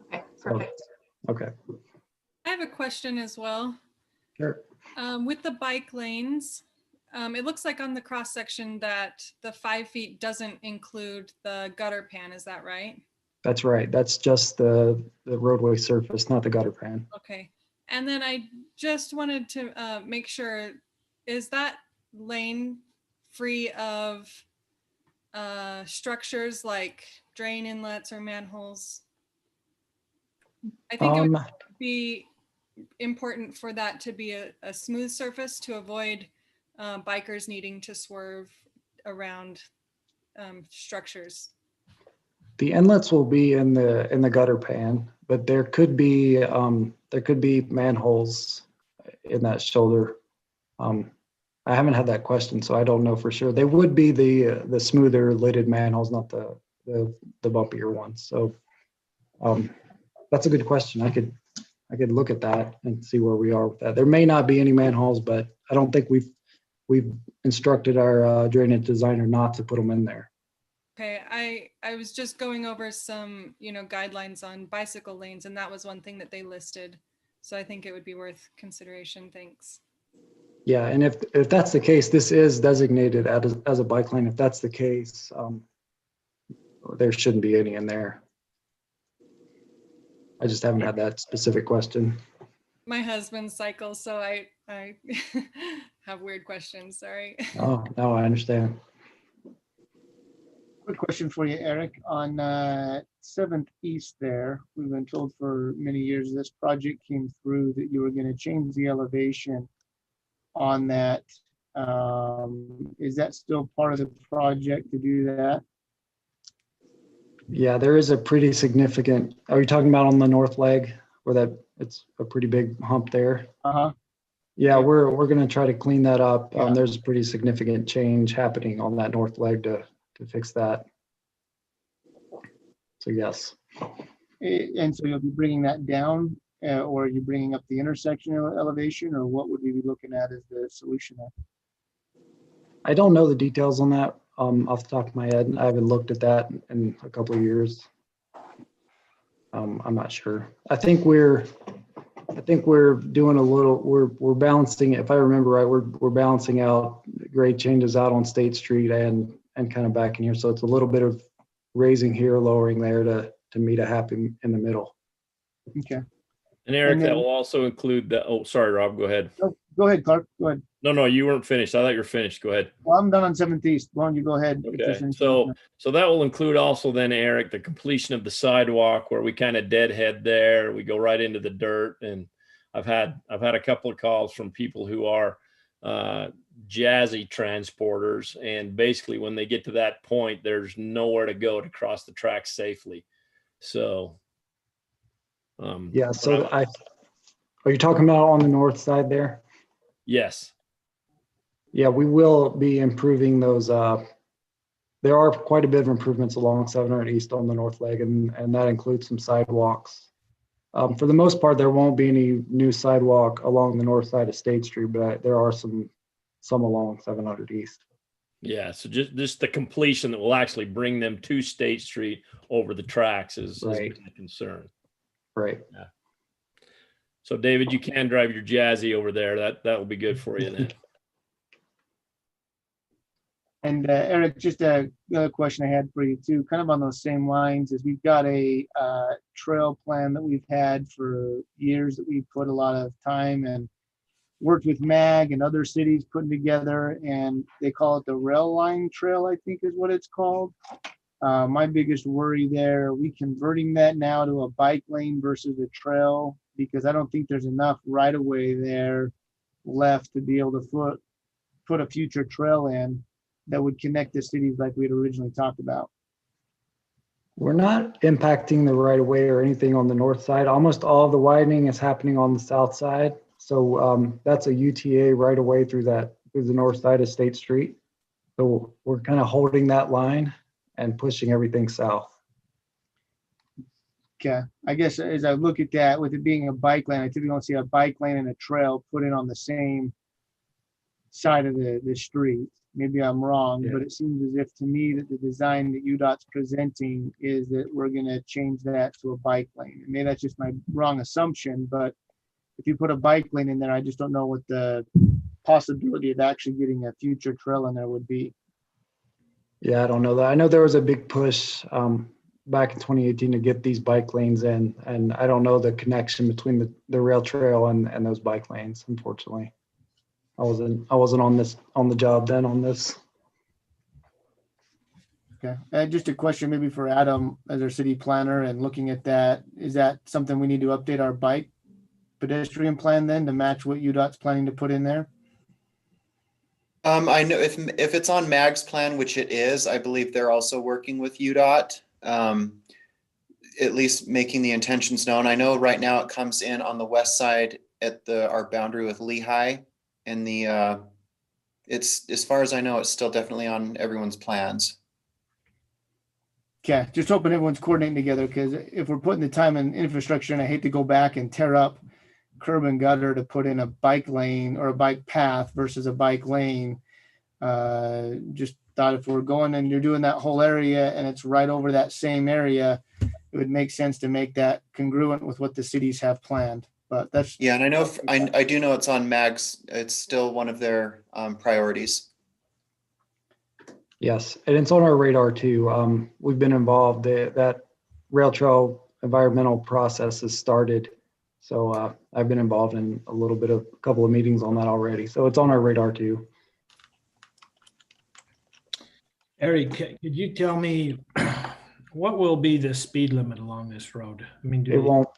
Okay, perfect. So, okay. I have a question as well. Sure. With the bike lanes, it looks like on the cross section that the 5 feet doesn't include the gutter pan. Is that right? That's right. That's just the roadway surface, not the gutter pan. Okay. And then I just wanted to make sure, is that lane free of structures like drain inlets or manholes? I think it would be important for that to be a smooth surface to avoid bikers needing to swerve around structures. The inlets will be in the gutter pan, but there could be manholes in that shoulder. I haven't had that question, so I don't know for sure. They would be the smoother lidded manholes, not the bumpier ones. So that's a good question. I could look at that and see where we are with that. There may not be any manholes, but I don't think we've instructed our drainage designer not to put them in there. Okay, I was just going over some, guidelines on bicycle lanes, and that was one thing that they listed. So I think it would be worth consideration. Thanks. Yeah, and if that's the case, this is designated as a bike lane. If that's the case, there shouldn't be any in there. I just haven't had that specific question. My husband cycles, so I have weird questions. Sorry. Oh, no, I understand. Quick question for you, Eric. On 7th East there, we've been told for many years this project came through that you were going to change the elevation on that. Is that still part of the project to do that? Yeah, there is a pretty significant, are you talking about on the north leg where it's a pretty big hump there? Uh-huh. Yeah, we're going to try to clean that up. Yeah. There's a pretty significant change happening on that north leg to fix that. So yes. And so you'll be bringing that down, or are you bringing up the intersection elevation, or what would we be looking at as the solution there? I don't know the details on that off the top of my head. I haven't looked at that in a couple of years. I'm not sure. I think we're doing a little, we're balancing, if I remember right, we're balancing out grade changes out on State Street and kind of back in here. So it's a little bit of raising here, lowering there to meet a happy in the middle. Okay. And Eric, And then- that will also include the, oh, sorry, Rob, go ahead. Oh, go ahead, Clark. Go ahead. No, you weren't finished. I thought you were finished. Go ahead. Well, I'm done on 7th East. Why don't you go ahead? if there's Okay, anything- so that will include also then, Eric, the completion of the sidewalk where we kind of deadhead there. We go right into the dirt, and I've had a couple of calls from people who are jazzy transporters, and basically when they get to that point, there's nowhere to go to cross the tracks safely. So, Yeah, so are you talking about on the north side there? yes. Yeah, we will be improving those. There are quite a bit of improvements along 700 East on the north leg, and that includes some sidewalks. For the most part, there won't be any new sidewalk along the north side of State Street, but there are some along 700 East. Yeah, so just the completion that will actually bring them to State Street over the tracks is Right. the concern. Right. Yeah. So David, you can drive your Jazzy over there. That will be good for you then. And Eric, just another question I had for you too, kind of on those same lines, is we've got a trail plan that we've had for years that we've put a lot of time and worked with MAG and other cities putting together, and they call it the Rail Line Trail, I think is what it's called. My biggest worry there, are we converting that now to a bike lane versus a trail? Because I don't think there's enough right of way there left to be able to put a future trail in that would connect the cities like we had originally talked about. We're not impacting the right of way or anything on the north side. Almost all of the widening is happening on the south side. So that's a UTA right away through the north side of State Street. So we're kind of holding that line and pushing everything south. Okay, I guess as I look at that, with it being a bike lane, I typically don't see a bike lane and a trail put in on the same side of the street. Maybe I'm wrong, Yeah. but it seems as if to me that the design that UDOT's presenting is that we're gonna change that to a bike lane. And maybe that's just my wrong assumption, but if you put a bike lane in there, I just don't know what the possibility of actually getting a future trail in there would be. Yeah, I don't know that. I know there was a big push back in 2018 to get these bike lanes in, and I don't know the connection between the rail trail and those bike lanes, unfortunately. I wasn't on the job then on this. Okay, just a question maybe for Adam as our city planner, and looking at that, is that something we need to update our bike pedestrian plan then to match what UDOT's planning to put in there? I know if it's on MAG's plan, which it is, I believe they're also working with UDOT, at least making the intentions known. I know right now it comes in on the west side at our boundary with Lehigh, and it's, as far as I know, it's still definitely on everyone's plans. Okay, just hoping everyone's coordinating together, because if we're putting the time and infrastructure, and I hate to go back and tear up curb and gutter to put in a bike lane or a bike path versus a bike lane, just thought if we're going and you're doing that whole area and it's right over that same area, it would make sense to make that congruent with what the cities have planned. But that's, Yeah, and I know, I do know it's on MAG's, it's still one of their priorities. Yes, and it's on our radar too. We've been involved. That rail trail environmental process has started. So I've been involved in a couple of meetings on that already. So it's on our radar too. Eric, could you tell me what will be the speed limit along this road? I mean, It won't,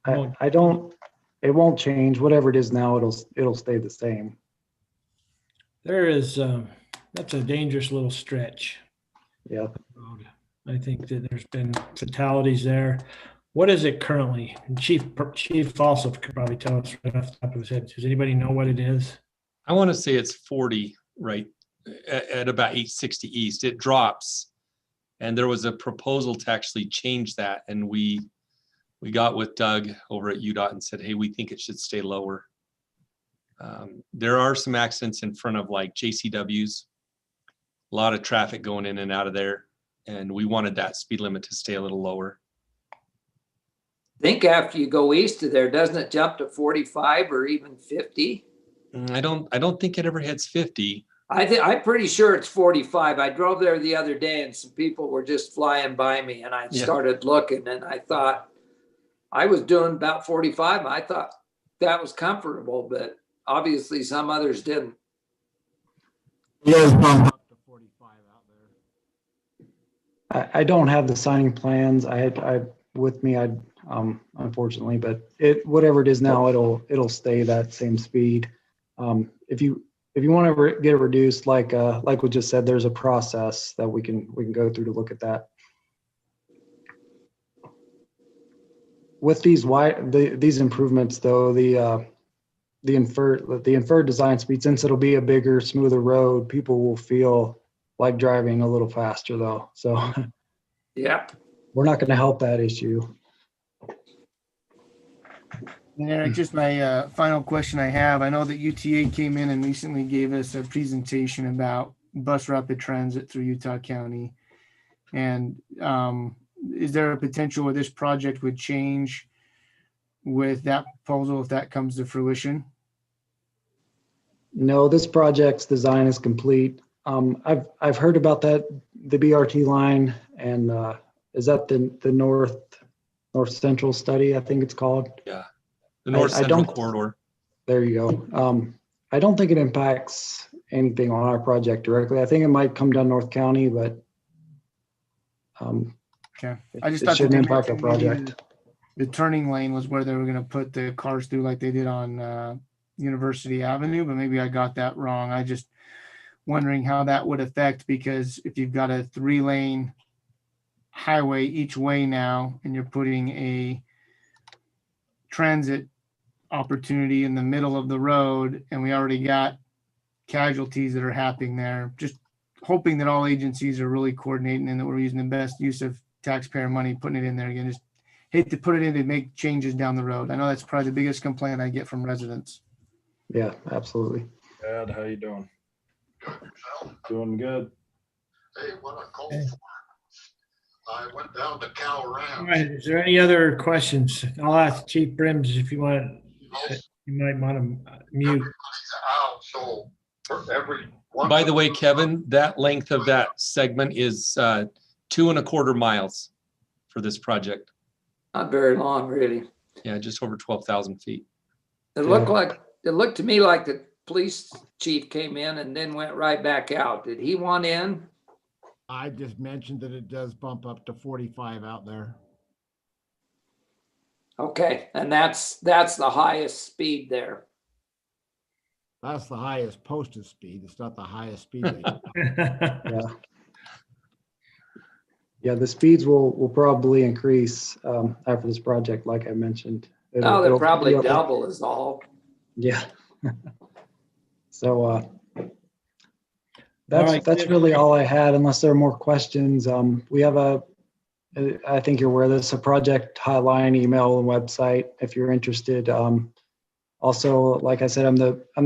it won't change. Whatever it is now, it'll stay the same. There is, that's a dangerous little stretch. Yeah. I think that there's been fatalities there. What is it currently? And Chief also could probably tell us right off the top of his head. Does anybody know what it is? I want to say it's 40, right, at about 860 East. It drops. And there was a proposal to actually change that. And we got with Doug over at UDOT and said, hey, we think it should stay lower. There are some accidents in front of like JCW's, a lot of traffic going in and out of there. And we wanted that speed limit to stay a little lower. I think after you go east of there, doesn't it jump to 45 or even 50? I don't think it ever hits 50. I'm pretty sure it's 45. I drove there the other day and some people were just flying by me and I started looking and I thought I was doing about 45. I thought that was comfortable, but obviously some others didn't. I don't have the signing plans. I with me, unfortunately, but whatever it is now, it'll stay that same speed. If you want to get it reduced, like we just said, there's a process that we can go through to look at that. With these improvements, though, the inferred design speed, since it'll be a bigger, smoother road, people will feel like driving a little faster, though. So yeah, we're not going to help that issue. and Eric, just my final question I have. I know that UTA came in and recently gave us a presentation about bus rapid transit through Utah County. And is there a potential where this project would change with that proposal if that comes to fruition? No, this project's design is complete. I've heard about that, the BRT line, and is that the north central study, I think it's called? Yeah, the north central corridor. There you go. I don't think it impacts anything on our project directly. I think it might come down North County, but okay. I just thought shouldn't impact our project. The turning lane was where they were going to put the cars through like they did on University Avenue, but maybe I got that wrong. I just wondering how that would affect, because if you've got a 3-lane highway each way now and you're putting a transit opportunity in the middle of the road and we already got casualties that are happening there, just hoping that all agencies are really coordinating and that we're using the best use of taxpayer money, putting it in there again. Just hate to put it in to make changes down the road. I know that's probably the biggest complaint I get from residents. Yeah, absolutely. Dad, how you doing? Doing good. Hey, what a call for. I went down to Cow Ranch. All right, is there any other questions? I'll ask Chief Brims if you might want to mute. Everybody's out, so for every one. By the way, Kevin, that length of that segment is 2.25 miles for this project. Not very long, really. Yeah, just over 12,000 feet. It looked to me like the police chief came in and then went right back out. Did he want in? I just mentioned that it does bump up to 45 out there. Okay, and that's the highest speed there. That's the highest posted speed. It's not the highest speed. Yeah. Yeah, the speeds will probably increase after this project, like I mentioned. They'll probably double is all. Yeah. So that's really all I had, unless there are more questions. We have I think you're aware of this, a project hotline, email, and website if you're interested. Also, like I said, I'm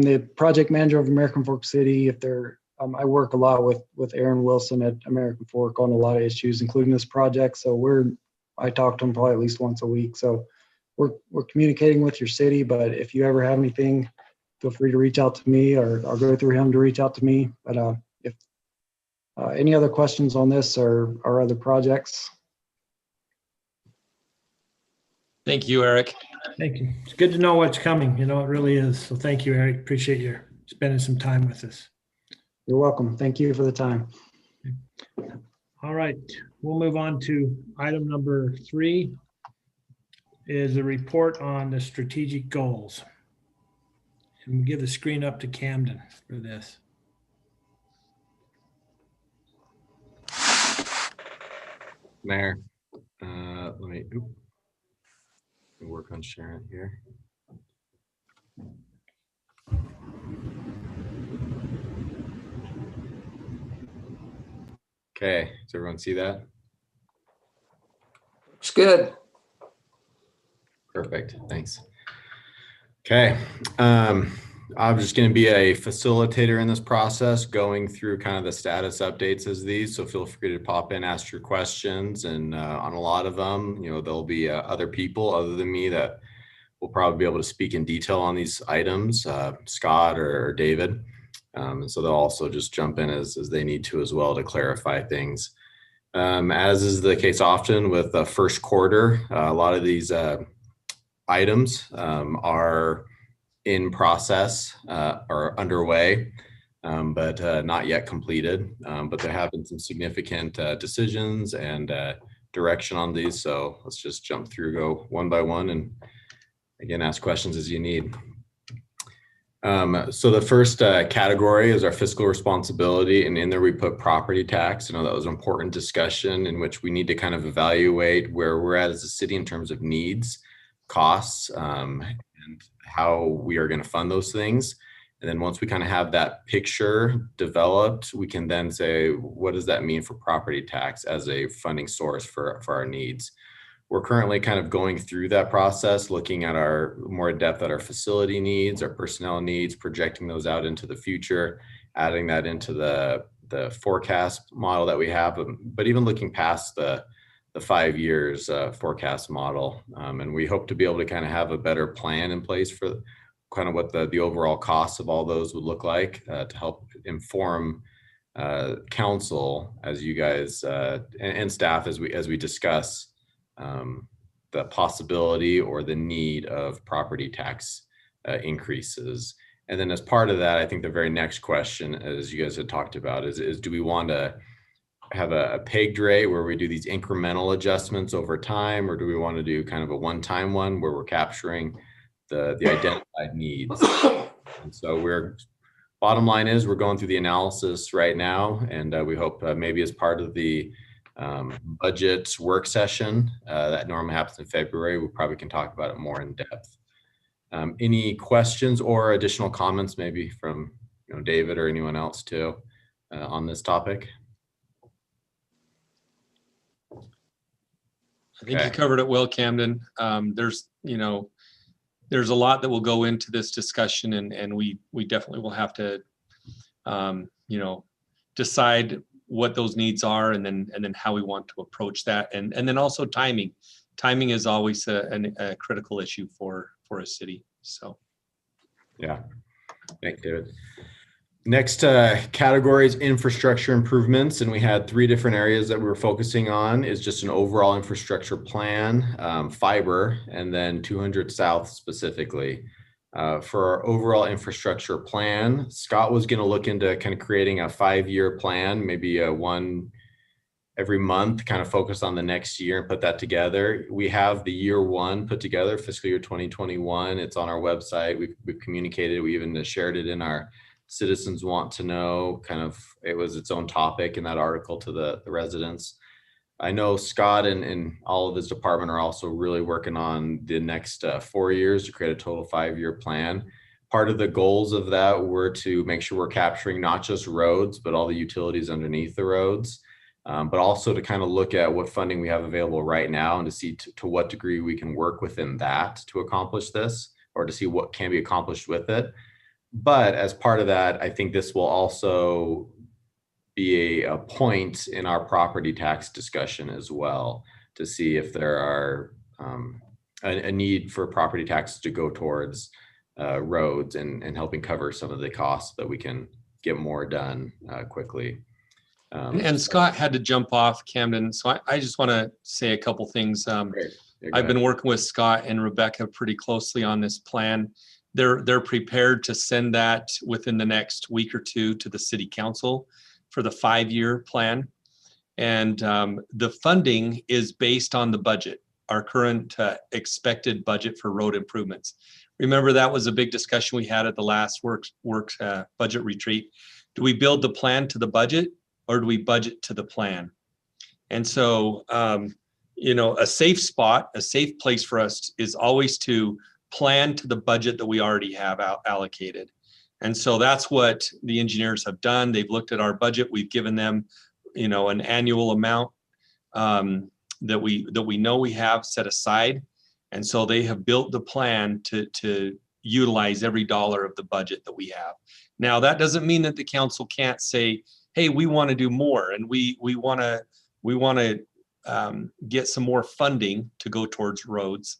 the project manager of American Fork City. If there I work a lot with Aaron Wilson at American Fork on a lot of issues, including this project. So I talk to him probably at least once a week. So we're communicating with your city, but if you ever have anything, feel free to reach out to me, or I'll go through him to reach out to me. But if any other questions on this or other projects? Thank you, Eric. Thank you. It's good to know what's coming. It really is. So thank you, Eric. Appreciate you spending some time with us. You're welcome. Thank you for the time. All right, we'll move on to item number 3 is a report on the strategic goals. And we'll give the screen up to Camden for this. Mayor, let me work on sharing here. Okay, does everyone see that? Looks good. Perfect, thanks. Okay, I'm just going to be a facilitator in this process, going through kind of the status updates as these. So feel free to pop in, ask your questions, and on a lot of them, there'll be other people other than me that will probably be able to speak in detail on these items, Scott or David. And so they'll also just jump in as they need to as well to clarify things. As is the case often with the first quarter, a lot of these items are in process or underway, but not yet completed. But there have been some significant decisions and direction on these. So let's just jump through, go one by one, and again, ask questions as you need. So the first category is our fiscal responsibility, and in there we put property tax. I know that was an important discussion in which we need to kind of evaluate where we're at as a city in terms of needs, costs, and how we are going to fund those things. And then once we kind of have that picture developed, we can then say, what does that mean for property tax as a funding source for our needs? We're currently kind of going through that process, looking at our more in depth at our facility needs, our personnel needs, projecting those out into the future, adding that into the forecast model that we have, but even looking past the 5 years forecast model. And we hope to be able to kind of have a better plan in place for kind of what the overall costs of all those would look like to help inform council as you guys and staff as we discuss the possibility or the need of property tax increases. And then as part of that, I think the very next question, as you guys had talked about, is do we want to have a pegged rate where we do these incremental adjustments over time, or do we want to do kind of a one-time one where we're capturing the identified needs? And so bottom line is we're going through the analysis right now, and we hope maybe as part of the budget work session that normally happens in February, we probably can talk about it more in depth. Any questions or additional comments maybe from David or anyone else too on this topic? I think you covered it well, Camden. There's a lot that will go into this discussion, and we definitely will have to decide what those needs are, and then how we want to approach that, and then also timing. Timing is always a critical issue for a city. So, yeah, thanks, David. Next category is infrastructure improvements, and we had 3 different areas that we were focusing on. Is just an overall infrastructure plan, fiber, and then 200 South specifically. For our overall infrastructure plan, Scott was going to look into kind of creating a 5-year plan, maybe one every month, kind of focus on the next year and put that together. We have the year 1 put together, fiscal year 2021. It's on our website. We've communicated. We even shared it in our citizens want to know, kind of, it was its own topic in that article to the residents. I know Scott and all of his department are also really working on the next 4 years to create a total 5-year plan. Part of the goals of that were to make sure we're capturing not just roads, but all the utilities underneath the roads, but also to kind of look at what funding we have available right now and to see to what degree we can work within that to accomplish this, or to see what can be accomplished with it. But as part of that, I think this will also be a point in our property tax discussion as well, to see if there are a need for property taxes to go towards roads and helping cover some of the costs so that we can get more done quickly. And Scott had to jump off, Camden, so I just want to say a couple things. Yeah, I've been working with Scott and Rebecca pretty closely on this plan. They're prepared to send that within the next week or two to the city council for the 5-year plan. And the funding is based on the budget, our current expected budget for road improvements. Remember, that was a big discussion we had at the last budget retreat. Do we build the plan to the budget, or do we budget to the plan? And so, a safe spot, a safe place for us is always to plan to the budget that we already have allocated. And so that's what the engineers have done. They've looked at our budget. We've given them, an annual amount that we know we have set aside. And so they have built the plan to utilize every dollar of the budget that we have. Now, that doesn't mean that the council can't say, hey, we want to do more, and we want to get some more funding to go towards roads,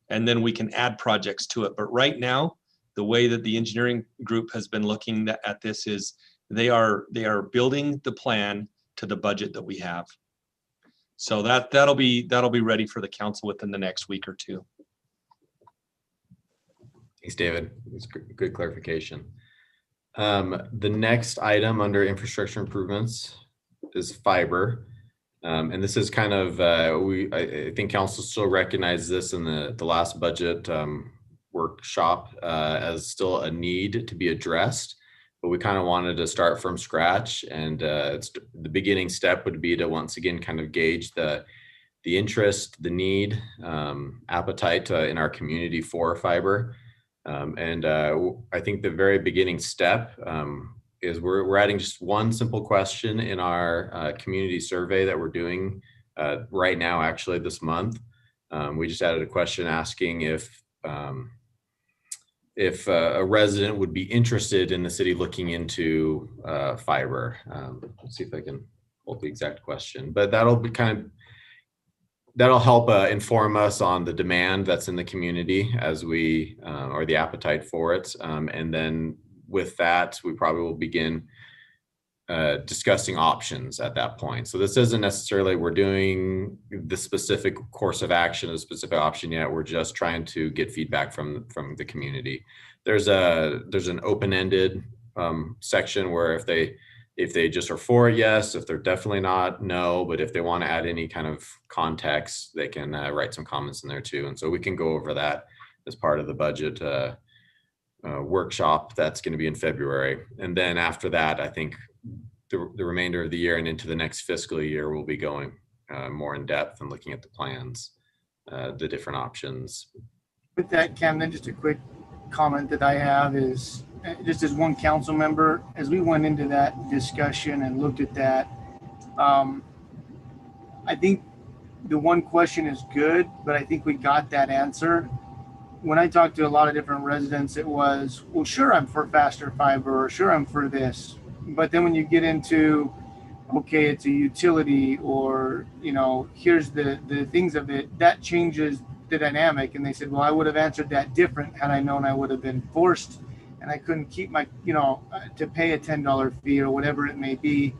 and then we can add projects to it. But right now, the way that the engineering group has been looking at this is they are building the plan to the budget that we have. So that'll be ready for the council within the next week or two. Thanks, David. It's good clarification. The next item under infrastructure improvements is fiber. And this is kind of, I think council still recognizes this in the last budget workshop as still a need to be addressed, but we kind of wanted to start from scratch. And it's the beginning step would be to once again kind of gauge the interest, the need, appetite in our community for fiber. I think the very beginning step is we're adding just one simple question in our community survey that we're doing right now, actually this month. We just added a question asking if a resident would be interested in the city looking into fiber. Let's see if I can hold the exact question, but that'll help inform us on the demand that's in the community as we, or the appetite for it. And then with that, we probably will begin discussing options at that point. So this isn't necessarily we're doing the specific course of action, a specific option yet. We're just trying to get feedback from the community. There's an open-ended section where if they just are for it, yes. If they're definitely not, no. But if they want to add any kind of context, they can write some comments in there too. And so we can go over that as part of the budget workshop that's going to be in February. And then after that, I think the remainder of the year and into the next fiscal year, we'll be going more in depth and looking at the plans, the different options. With that, Camden, just a quick comment that I have is, just as one council member, as we went into that discussion and looked at that, I think the one question is good, but I think we got that answer. When I talked to a lot of different residents, it was, well, sure, I'm for faster fiber, or sure, I'm for this. But then when you get into, okay, it's a utility, or, here's the things of it, that changes the dynamic. And they said, well, I would have answered that different had I known I would have been forced and I couldn't keep my, to pay a $10 fee or whatever it may be.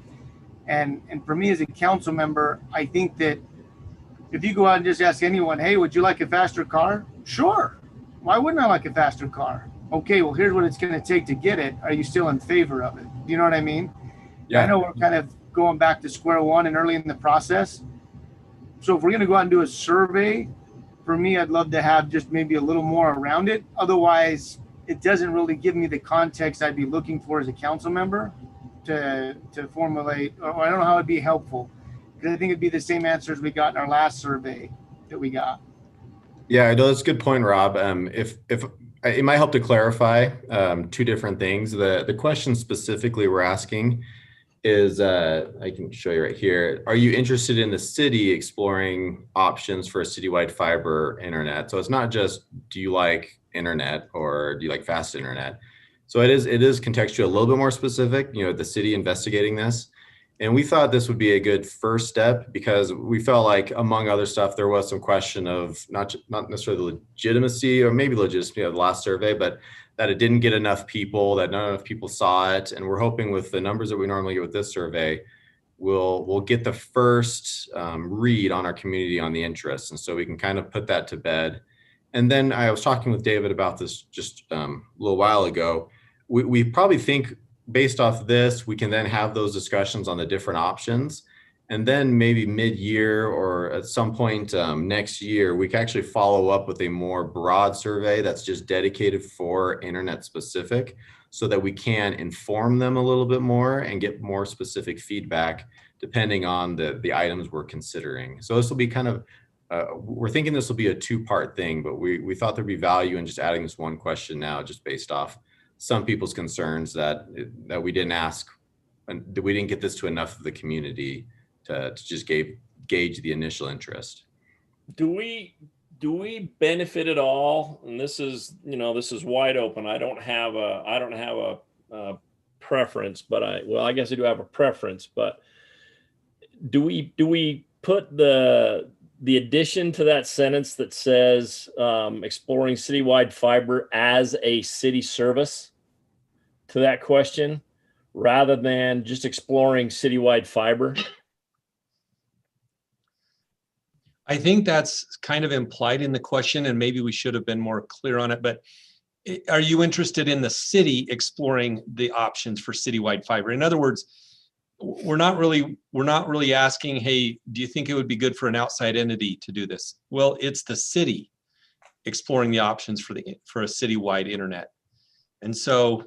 And for me as a council member, I think that if you go out and just ask anyone, hey, would you like a faster car? Sure. Why wouldn't I like a faster car? Okay, well, here's what it's going to take to get it. Are you still in favor of it? Do you know what I mean? Yeah. I know we're kind of going back to square one and early in the process. So if we're going to go out and do a survey, for me, I'd love to have just maybe a little more around it. Otherwise, it doesn't really give me the context I'd be looking for as a council member to formulate, or I don't know how it'd be helpful, because I think it'd be the same answers we got in our last survey that we got. Yeah, I know that's a good point, Rob. If it might help to clarify two different things. The question specifically we're asking is, I can show you right here. Are you interested in the city exploring options for a citywide fiber internet? So it's not just, do you like internet or do you like fast internet? So it is contextual, a little bit more specific, the city investigating this. And we thought this would be a good first step because we felt like, among other stuff, there was some question of not necessarily the legitimacy or maybe legitimacy of the last survey, but that it didn't get enough people, that not enough people saw it. And we're hoping with the numbers that we normally get with this survey, we'll get the first read on our community on the interest. And so we can kind of put that to bed. And then I was talking with David about this just a little while ago. We probably think, based off this, we can then have those discussions on the different options. And then maybe mid-year or at some point next year, we can actually follow up with a more broad survey that's just dedicated for internet specific so that we can inform them a little bit more and get more specific feedback depending on the items we're considering. So this will be kind of, we're thinking this will be a two-part thing, but we thought there'd be value in just adding this one question now, just based off some people's concerns that we didn't ask and that we didn't get this to enough of the community to just gauge the initial interest. Do we benefit at all? And this is wide open. I don't have a preference, but I guess I do have a preference, but do we put the addition to that sentence that says exploring citywide fiber as a city service to that question rather than just exploring citywide fiber? I think that's kind of implied in the question, and maybe we should have been more clear on it, but are you interested in the city exploring the options for citywide fiber? In other words, we're not really asking, hey, do you think it would be good for an outside entity to do this? Well, it's the city exploring the options for a citywide internet. And so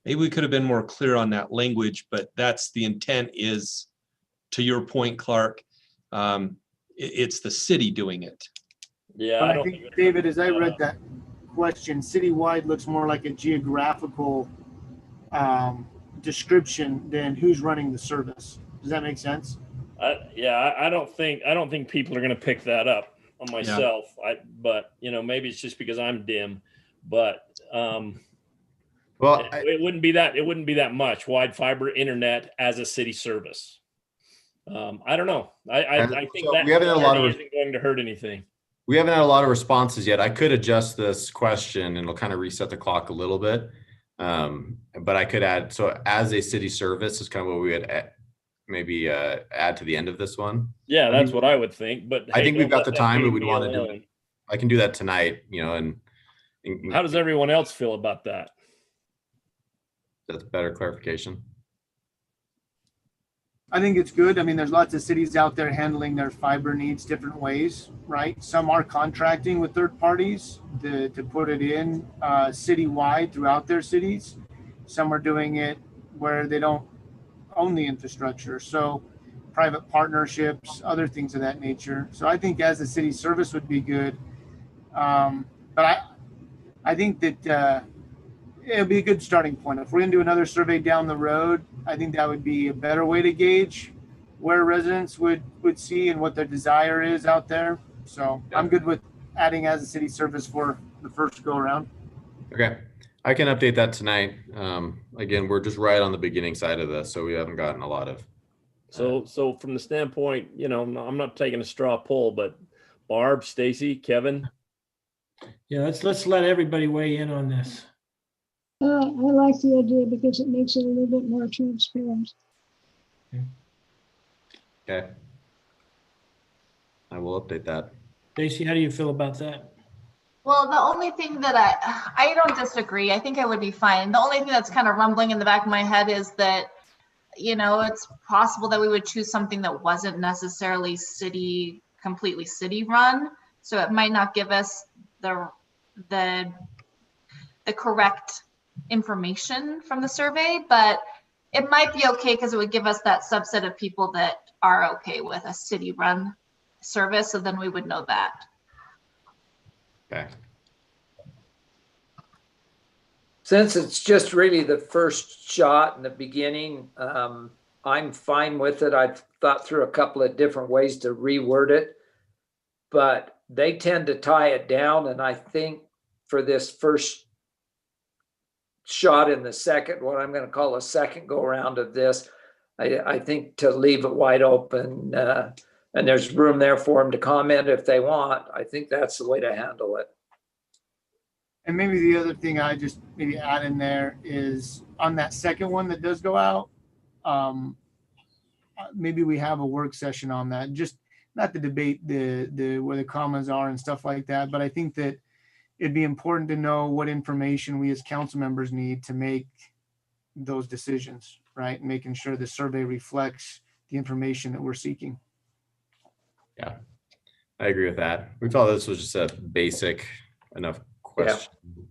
maybe we could have been more clear on that language, but that's the intent is, to your point, Clark, it's the city doing it. Yeah. But I think, David, as I read that question, citywide looks more like a geographical description than who's running the service. Does that make sense? I don't think people are going to pick that up on myself. Yeah. But maybe it's just because I'm dim, but it wouldn't be that much wide fiber internet as a city service. I don't know. I think that isn't going to hurt anything. We haven't had a lot of responses yet. I could adjust this question and it'll kind of reset the clock a little bit. But I could add, so as a city service is kind of what we would maybe add to the end of this one. Yeah, that's what I would think. But I think we've got the time, but we'd want to do it. I can do that tonight, and how does everyone else feel about that? That's better clarification. I think it's good. I mean, there's lots of cities out there handling their fiber needs different ways, right? Some are contracting with third parties to put it in citywide throughout their cities. Some are doing it where they don't own the infrastructure. So private partnerships, other things of that nature. So I think as a city service would be good. But I think that it'll be a good starting point. If we're going to do another survey down the road, I think that would be a better way to gauge where residents would see and what their desire is out there. So I'm good with adding as a city service for the first go around. Okay. I can update that tonight. Again, we're just right on the beginning side of this, so we haven't gotten a lot of. So from the standpoint, I'm not taking a straw poll, but Barb, Stacy, Kevin. Yeah, let's let everybody weigh in on this. I like the idea because it makes it a little bit more transparent. Okay. I will update that. Stacy, how do you feel about that? Well, the only thing that I don't disagree. I think I would be fine. The only thing that's kind of rumbling in the back of my head is that, it's possible that we would choose something that wasn't necessarily completely city run. So it might not give us the correct information from the survey, but it might be okay because it would give us that subset of people that are okay with a city run service. So then we would know that. Okay. Since it's just really the first shot in the beginning, I'm fine with it. I've thought through a couple of different ways to reword it, but they tend to tie it down. And I think for this first shot in the second, what I'm going to call a second go around of this. I think to leave it wide open, and there's room there for them to comment if they want. I think that's the way to handle it. And maybe the other thing I just maybe add in there is on that second one that does go out, maybe we have a work session on that, just not to debate the where the commas are and stuff like that, but I think that it'd be important to know what information we as council members need to make those decisions, right? Making sure the survey reflects the information that we're seeking. Yeah, I agree with that. We thought this was just a basic enough question. Yeah.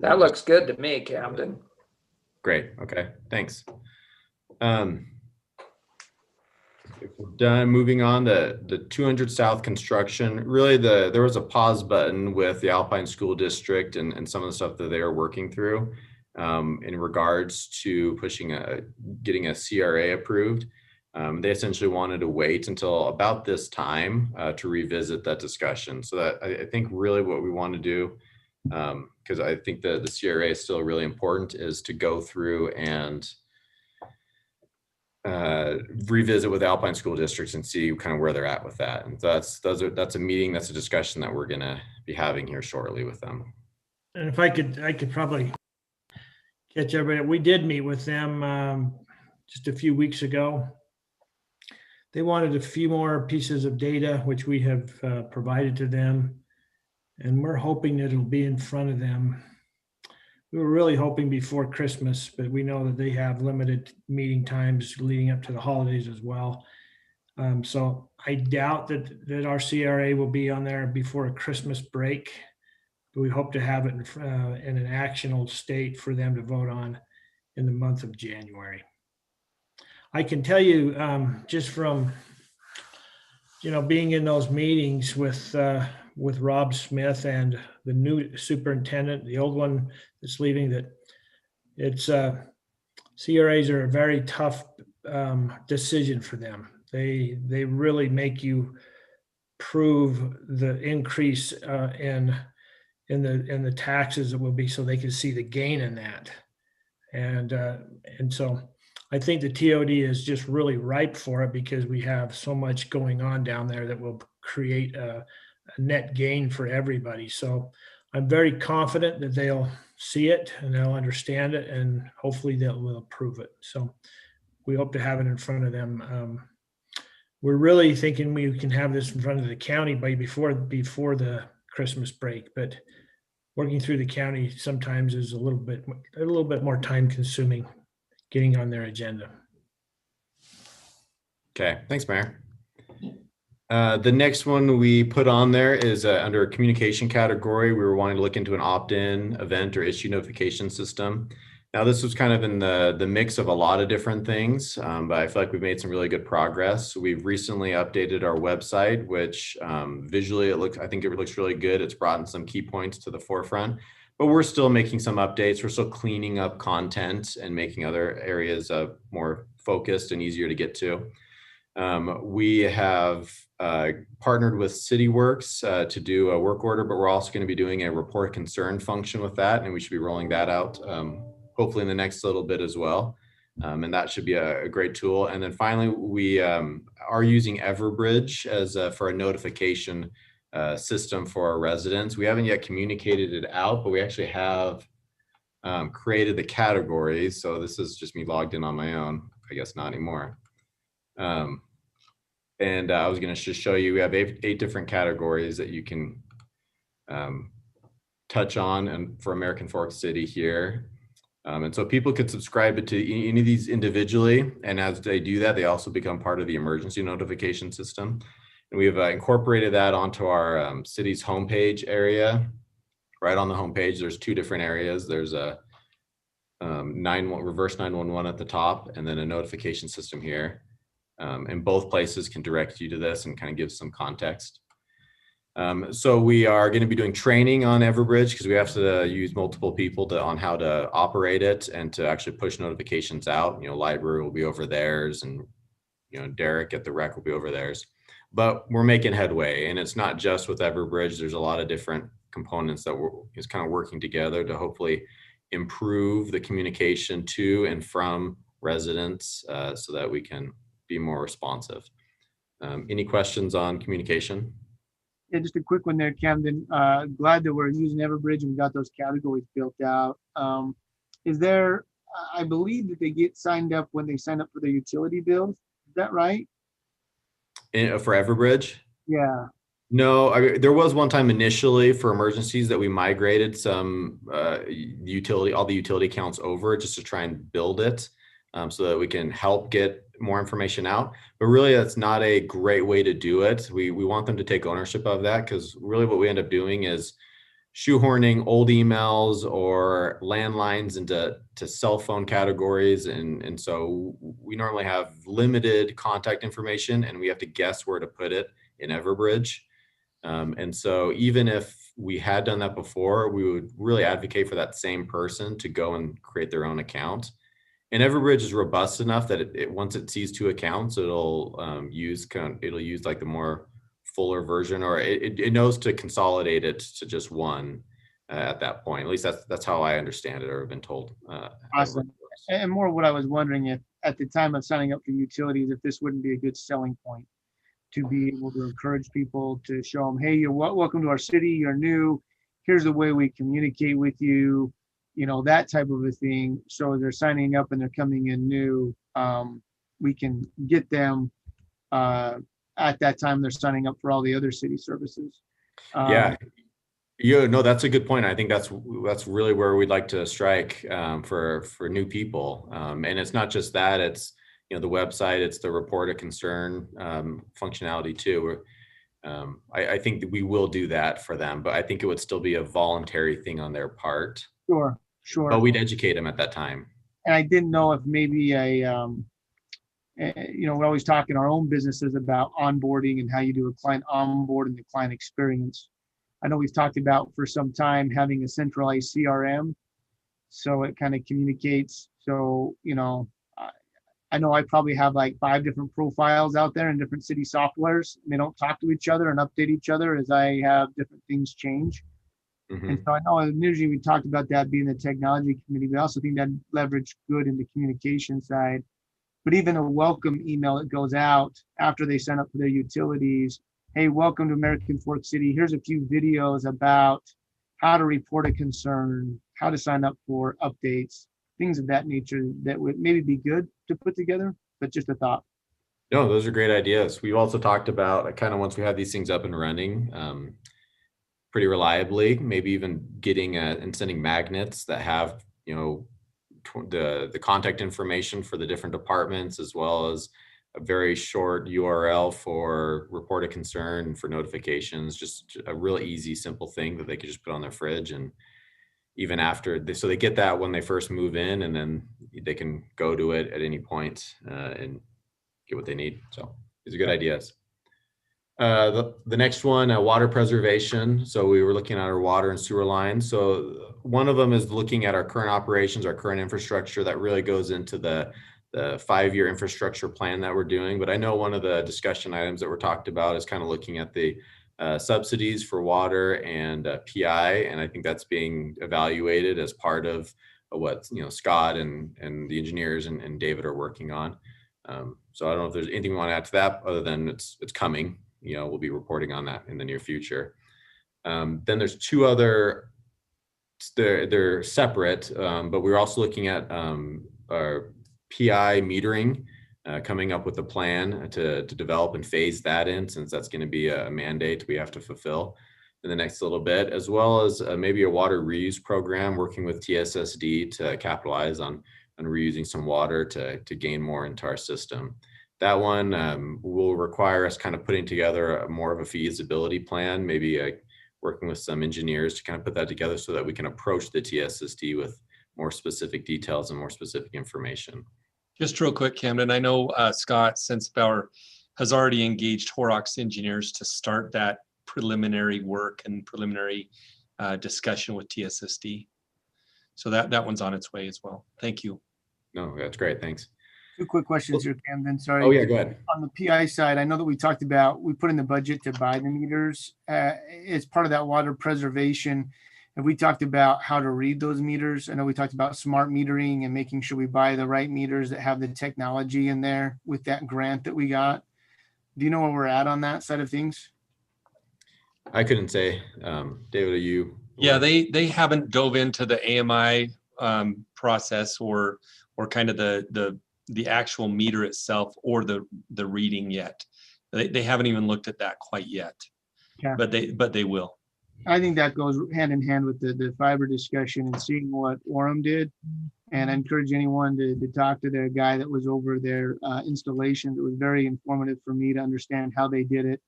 That looks good to me, Camden. Great. Okay, thanks. If we're done, moving on to the 200 South construction. Really, there was a pause button with the Alpine School District and some of the stuff that they are working through in regards to getting a CRA approved. They essentially wanted to wait until about this time to revisit that discussion. So that I think really what we want to do, because I think the CRA is still really important, is to go through and revisit with Alpine School Districts and see kind of where they're at with that. And that's a meeting, that's a discussion that we're going to be having here shortly with them. And if I could probably catch everybody. We did meet with them just a few weeks ago. They wanted a few more pieces of data, which we have provided to them. And we're hoping that it'll be in front of them. We were really hoping before Christmas, but we know that they have limited meeting times leading up to the holidays as well. So I doubt that our CRA will be on there before a Christmas break, but we hope to have it in an actionable state for them to vote on in the month of January. I can tell you just from, being in those meetings with Rob Smith and the new superintendent, the old one that's leaving, that it's CRAs are a very tough decision for them. They really make you prove the increase in the taxes that will be, so they can see the gain in that. And so I think the TOD is just really ripe for it because we have so much going on down there that will create a net gain for everybody. So I'm very confident that they'll see it and they'll understand it, and hopefully they'll approve it. So we hope to have it in front of them. We're really thinking we can have this in front of the county before the Christmas break, but working through the county sometimes is a little bit more time consuming getting on their agenda. Okay, thanks, Mayor. The next one we put on there is under a communication category. We were wanting to look into an opt-in event or issue notification system. Now, this was kind of in the mix of a lot of different things, but I feel like we've made some really good progress. We've recently updated our website, which visually I think it looks really good. It's brought in some key points to the forefront, but we're still making some updates. We're still cleaning up content and making other areas more focused and easier to get to. We have partnered with CityWorks to do a work order, but we're also going to be doing a report concern function with that, and we should be rolling that out hopefully in the next little bit as well. And that should be a great tool. And then finally, we are using Everbridge as for a notification system for our residents. We haven't yet communicated it out, but we actually have created the categories. So this is just me logged in on my own. I guess not anymore. And I was going to just show you, we have eight different categories that you can touch on and for American Fork City here. And so people could subscribe to any of these individually. And as they do that, they also become part of the emergency notification system. And we've incorporated that onto our city's homepage area. Right on the homepage, there's two different areas. There's a reverse 911 at the top, and then a notification system here. And both places can direct you to this and kind of give some context. So we are going to be doing training on Everbridge because we have to use multiple people on how to operate it and to actually push notifications out. Library will be over theirs, and Derek at the rec will be over theirs. But we're making headway, and it's not just with Everbridge. There's a lot of different components that is kind of working together to hopefully improve the communication to and from residents so that we can be more responsive. Any questions on communication? Yeah, just a quick one there, Camden. Glad that we're using Everbridge and we got those categories built out. Is there, I believe that they get signed up when they sign up for their utility bills. Is that right? For Everbridge? Yeah. No, I mean, there was one time initially for emergencies that we migrated some all the utility accounts over just to try and build it so that we can help get more information out. But really, that's not a great way to do it. We want them to take ownership of that, because really what we end up doing is shoehorning old emails or landlines into cell phone categories. And so we normally have limited contact information and we have to guess where to put it in Everbridge. And so even if we had done that before, we would really advocate for that same person to go and create their own account. And Everbridge is robust enough that it once it sees 2 accounts, it'll use like the more fuller version, or it knows to consolidate it to just one at that point. At least that's how I understand it or have been told. Awesome. And more what I was wondering, if at the time of signing up for utilities, if this wouldn't be a good selling point to be able to encourage people to show them, hey, you're welcome to our city, you're new, here's the way we communicate with you, you know, that type of a thing. So they're signing up and they're coming in new. We can get them at that time they're signing up for all the other city services. Yeah, no, that's a good point. I think that's really where we'd like to strike for new people. And it's not just that, it's, you know, the website, it's the report of concern functionality too. I think that we will do that for them, but I think it would still be a voluntary thing on their part. Sure. But we'd educate them at that time. And I didn't know if maybe you know, we're always talking our own businesses about onboarding and how you do a client onboard and the client experience. I know we've talked about for some time having a centralized CRM, so it kind of communicates. So, you know, I know I probably have like 5 different profiles out there in different city softwares. And they don't talk to each other and update each other as I have different things change. Mm-hmm. And so I know initially we talked about that being the technology committee, but I also think that leverage good in the communication side. But even a welcome email that goes out after they sign up for their utilities. Hey, welcome to American Fork City. Here's a few videos about how to report a concern, how to sign up for updates, things of that nature that would maybe be good to put together, but just a thought. No, those are great ideas. We've also talked about kind of once we have these things up and running pretty reliably, maybe even getting and sending magnets that have, you know, the contact information for the different departments, as well as a very short URL for report a concern, for notifications, just a real easy, simple thing that they could just put on their fridge. And even after, so they get that when they first move in, and then they can go to it at any point and get what they need. So these are good ideas. The next one, water preservation. So we were looking at our water and sewer lines. So one of them is looking at our current operations, our current infrastructure. That really goes into the 5-year infrastructure plan that we're doing. But I know one of the discussion items that were talked about is kind of looking at the subsidies for water and PI. And I think that's being evaluated as part of what, you know, Scott and the engineers and David are working on. So I don't know if there's anything we want to add to that other than it's coming. You know, we'll be reporting on that in the near future. Then there's 2 other, they're separate, but we're also looking at our PI metering, coming up with a plan to develop and phase that in, since that's going to be a mandate we have to fulfill in the next little bit, as well as maybe a water reuse program, working with TSSD to capitalize on reusing some water to gain more into our system. That one will require us kind of putting together more of a feasibility plan, maybe working with some engineers to kind of put that together so that we can approach the TSSD with more specific details and more specific information. Just real quick, Camden, I know Scott Senspauer has already engaged Horrocks engineers to start that preliminary work and preliminary discussion with TSSD. So that one's on its way as well. Thank you. No, that's great. Thanks. 2 quick questions here, Camden. Sorry. Oh yeah, go ahead. On the PI side, I know that we talked about, we put in the budget to buy the meters as part of that water preservation. Have we talked about how to read those meters? I know we talked about smart metering and making sure we buy the right meters that have the technology in there with that grant that we got. Do you know where we're at on that side of things? I couldn't say. David, are you? Yeah, they haven't dove into the AMI process or kind of the actual meter itself or the reading yet. They haven't even looked at that quite yet. Yeah. But they will. I think that goes hand in hand with the fiber discussion and seeing what Orem did. And I encourage anyone to talk to the guy that was over their installation. It was very informative for me to understand how they did it,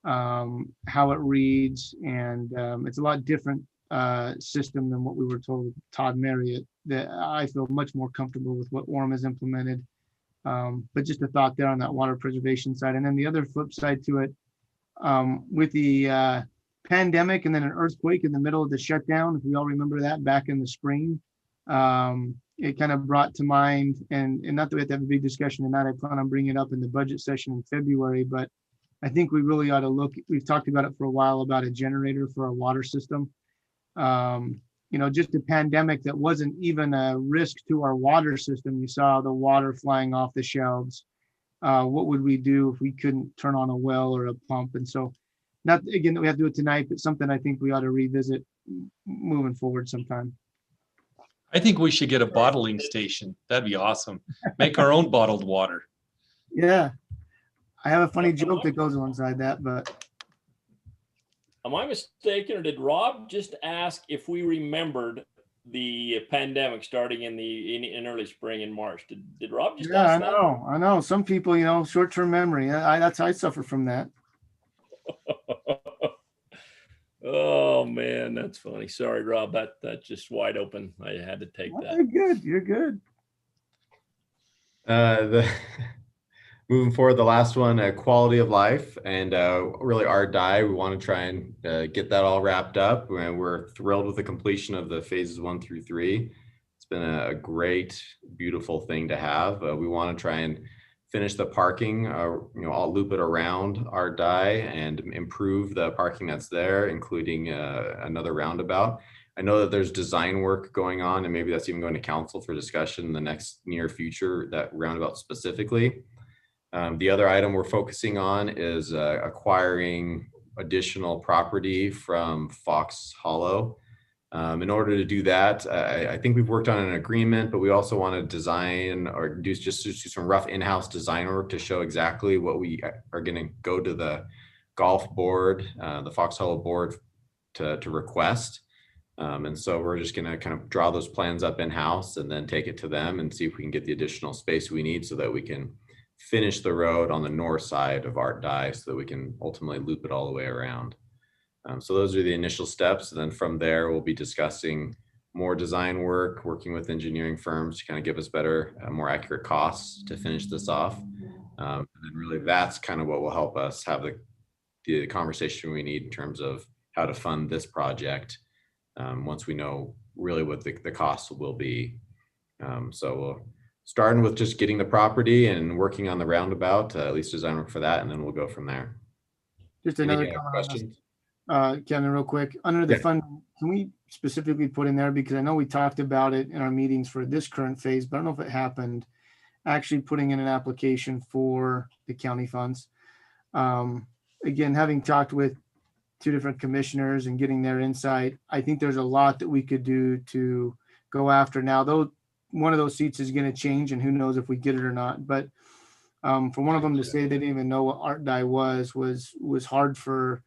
how it reads, and it's a lot different system than what we were told with Todd Marriott. That I feel much more comfortable with what Orem has implemented. But just a thought there on that water preservation side. And then the other flip side to it, with the pandemic and then an earthquake in the middle of the shutdown, if we all remember that back in the spring, it kind of brought to mind, and not that we have to have a big discussion tonight, I plan on bringing it up in the budget session in February, but I think we really ought to look, we've talked about it for a while, about a generator for our water system. Just a pandemic that wasn't even a risk to our water system. You saw the water flying off the shelves. What would we do if we couldn't turn on a well or a pump? And so, not again that we have to do it tonight, but something I think we ought to revisit moving forward sometime. I think we should get a bottling station. That'd be awesome. Make our own bottled water. Yeah. I have a funny joke that goes alongside that, but. Am I mistaken, or did Rob just ask if we remembered the pandemic starting in early spring in March? Did Rob just ask that? I know. Some people, short-term memory. That's I suffer from that. Oh man, that's funny. Sorry, Rob. That's just wide open. I had to take that. You're good. Moving forward, the last one, quality of life, and really our die. We want to try and get that all wrapped up. We're thrilled with the completion of the phases 1 through 3. It's been a great, beautiful thing to have. We want to try and finish the parking, I'll loop it around our die and improve the parking that's there, including another roundabout. I know that there's design work going on, and maybe that's even going to council for discussion in the next near future, that roundabout specifically. The other item we're focusing on is acquiring additional property from Fox Hollow. In order to do that, I think we've worked on an agreement, but we also want to design or do some rough in-house design work to show exactly what we are going to go to the golf board, the Fox Hollow board to request. And so we're just going to kind of draw those plans up in-house and then take it to them and see if we can get the additional space we need so that we can finish the road on the north side of Art Die so that we can ultimately loop it all the way around. So those are the initial steps. And then from there, we'll be discussing more design work, working with engineering firms to kind of give us better, more accurate costs to finish this off. And then really that's kind of what will help us have the conversation we need in terms of how to fund this project once we know really what the costs will be. So we'll starting with just getting the property and working on the roundabout, at least design work for that, and then we'll go from there. Just another question. Kevin, real quick, under the fund, can we specifically put in there, because I know we talked about it in our meetings for this current phase, but I don't know if it happened, actually putting in an application for the county funds. Again, having talked with 2 different commissioners and getting their insight, I think there's a lot that we could do to go after. Now, though, one of those seats is going to change, and who knows if we get it or not. But for one of them to say they didn't even know what Art Die was hard for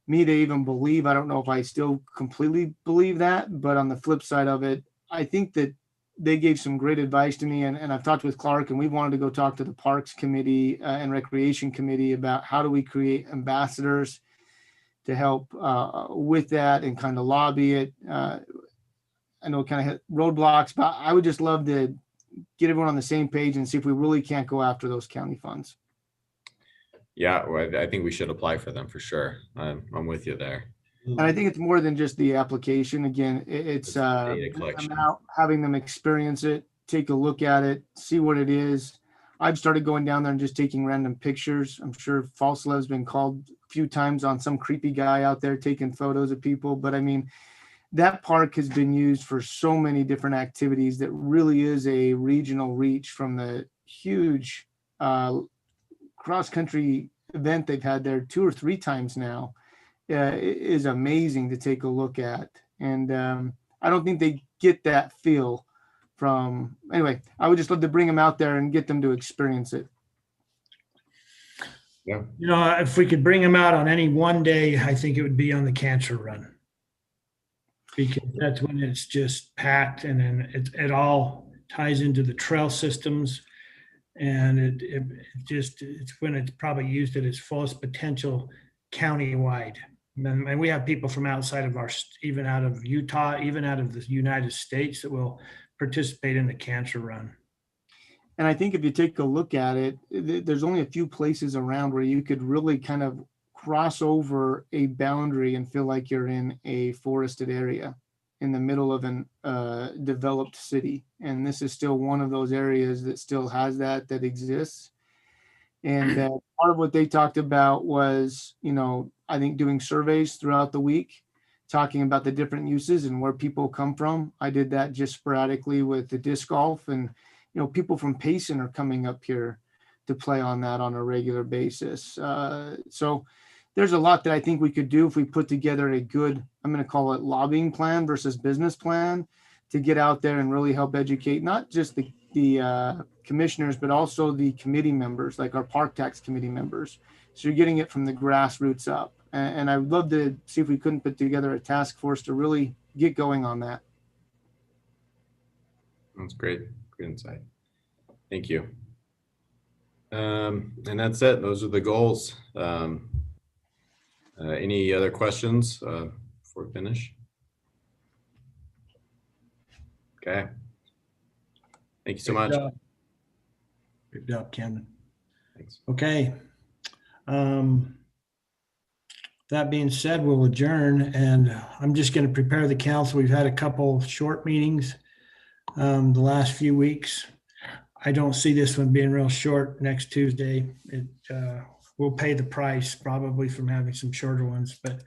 me to even believe. I don't know if I still completely believe that, but on the flip side of it, I think that they gave some great advice to me, and I've talked with Clark, and we wanted to go talk to the Parks Committee and Recreation Committee about how do we create ambassadors to help with that and kind of lobby it. I know it kind of hit roadblocks, but I would just love to get everyone on the same page and see if we really can't go after those county funds. Yeah, well, I think we should apply for them for sure. I'm with you there. And I think it's more than just the application. Again, it's data collection. Having them experience it, take a look at it, see what it is. I've started going down there and just taking random pictures. I'm sure Falsla has been called a few times on some creepy guy out there taking photos of people. But I mean, that park has been used for so many different activities that really is a regional reach from the huge cross-country event they've had there 2 or 3 times now. Is amazing to take a look at. And I don't think they get that feel from, anyway, I would just love to bring them out there and get them to experience it. Yeah. You know, if we could bring them out on any one day, I think it would be on the cancer run. Because that's when it's just packed, and then it all ties into the trail systems. And it's when it's probably used at its fullest potential countywide. And we have people from outside of even out of Utah, even out of the United States, that will participate in the cancer run. And I think if you take a look at it, there's only a few places around where you could really kind of cross over a boundary and feel like you're in a forested area in the middle of an developed city. And this is still one of those areas that still has that exists. And part of what they talked about was, you know, I think doing surveys throughout the week, talking about the different uses and where people come from. I did that just sporadically with the disc golf, and you know, people from Payson are coming up here to play on that on a regular basis. So there's a lot that I think we could do if we put together a good, I'm going to call it lobbying plan versus business plan, to get out there and really help educate not just the commissioners, but also the committee members, like our park tax committee members. So you're getting it from the grassroots up. And I would love to see if we couldn't put together a task force to really get going on that. That's great. Good insight. Thank you. And that's it. Those are the goals. Any other questions before we finish? Okay. Thank you so much. Good job, Ken. Thanks. Okay. That being said, we'll adjourn, and I'm just going to prepare the council. We've had a couple short meetings the last few weeks. I don't see this one being real short next Tuesday. We'll pay the price probably from having some shorter ones, but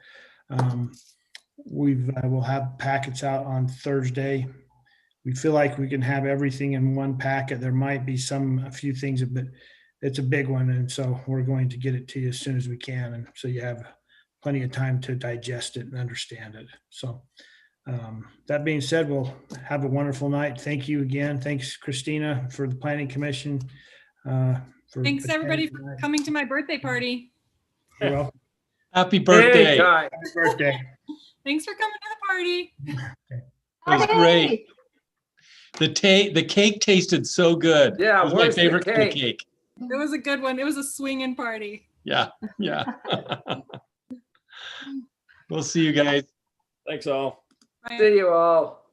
we'll have packets out on Thursday. We feel like we can have everything in one packet. There might be a few things, but it's a big one, and so we're going to get it to you as soon as we can, and so you have plenty of time to digest it and understand it. So that being said, we'll have a wonderful night. Thank you again. Thanks, Christina, for the Planning Commission. Thanks everybody for coming to my birthday party. You're welcome. Happy birthday. Hey, Ty. Happy birthday. Thanks for coming to the party. It was great. The cake tasted so good. Yeah, it was my where's the favorite kind of cake? cake. It was a good one. It was a swinging party. Yeah. We'll see you guys. Thanks all. Bye. See you all.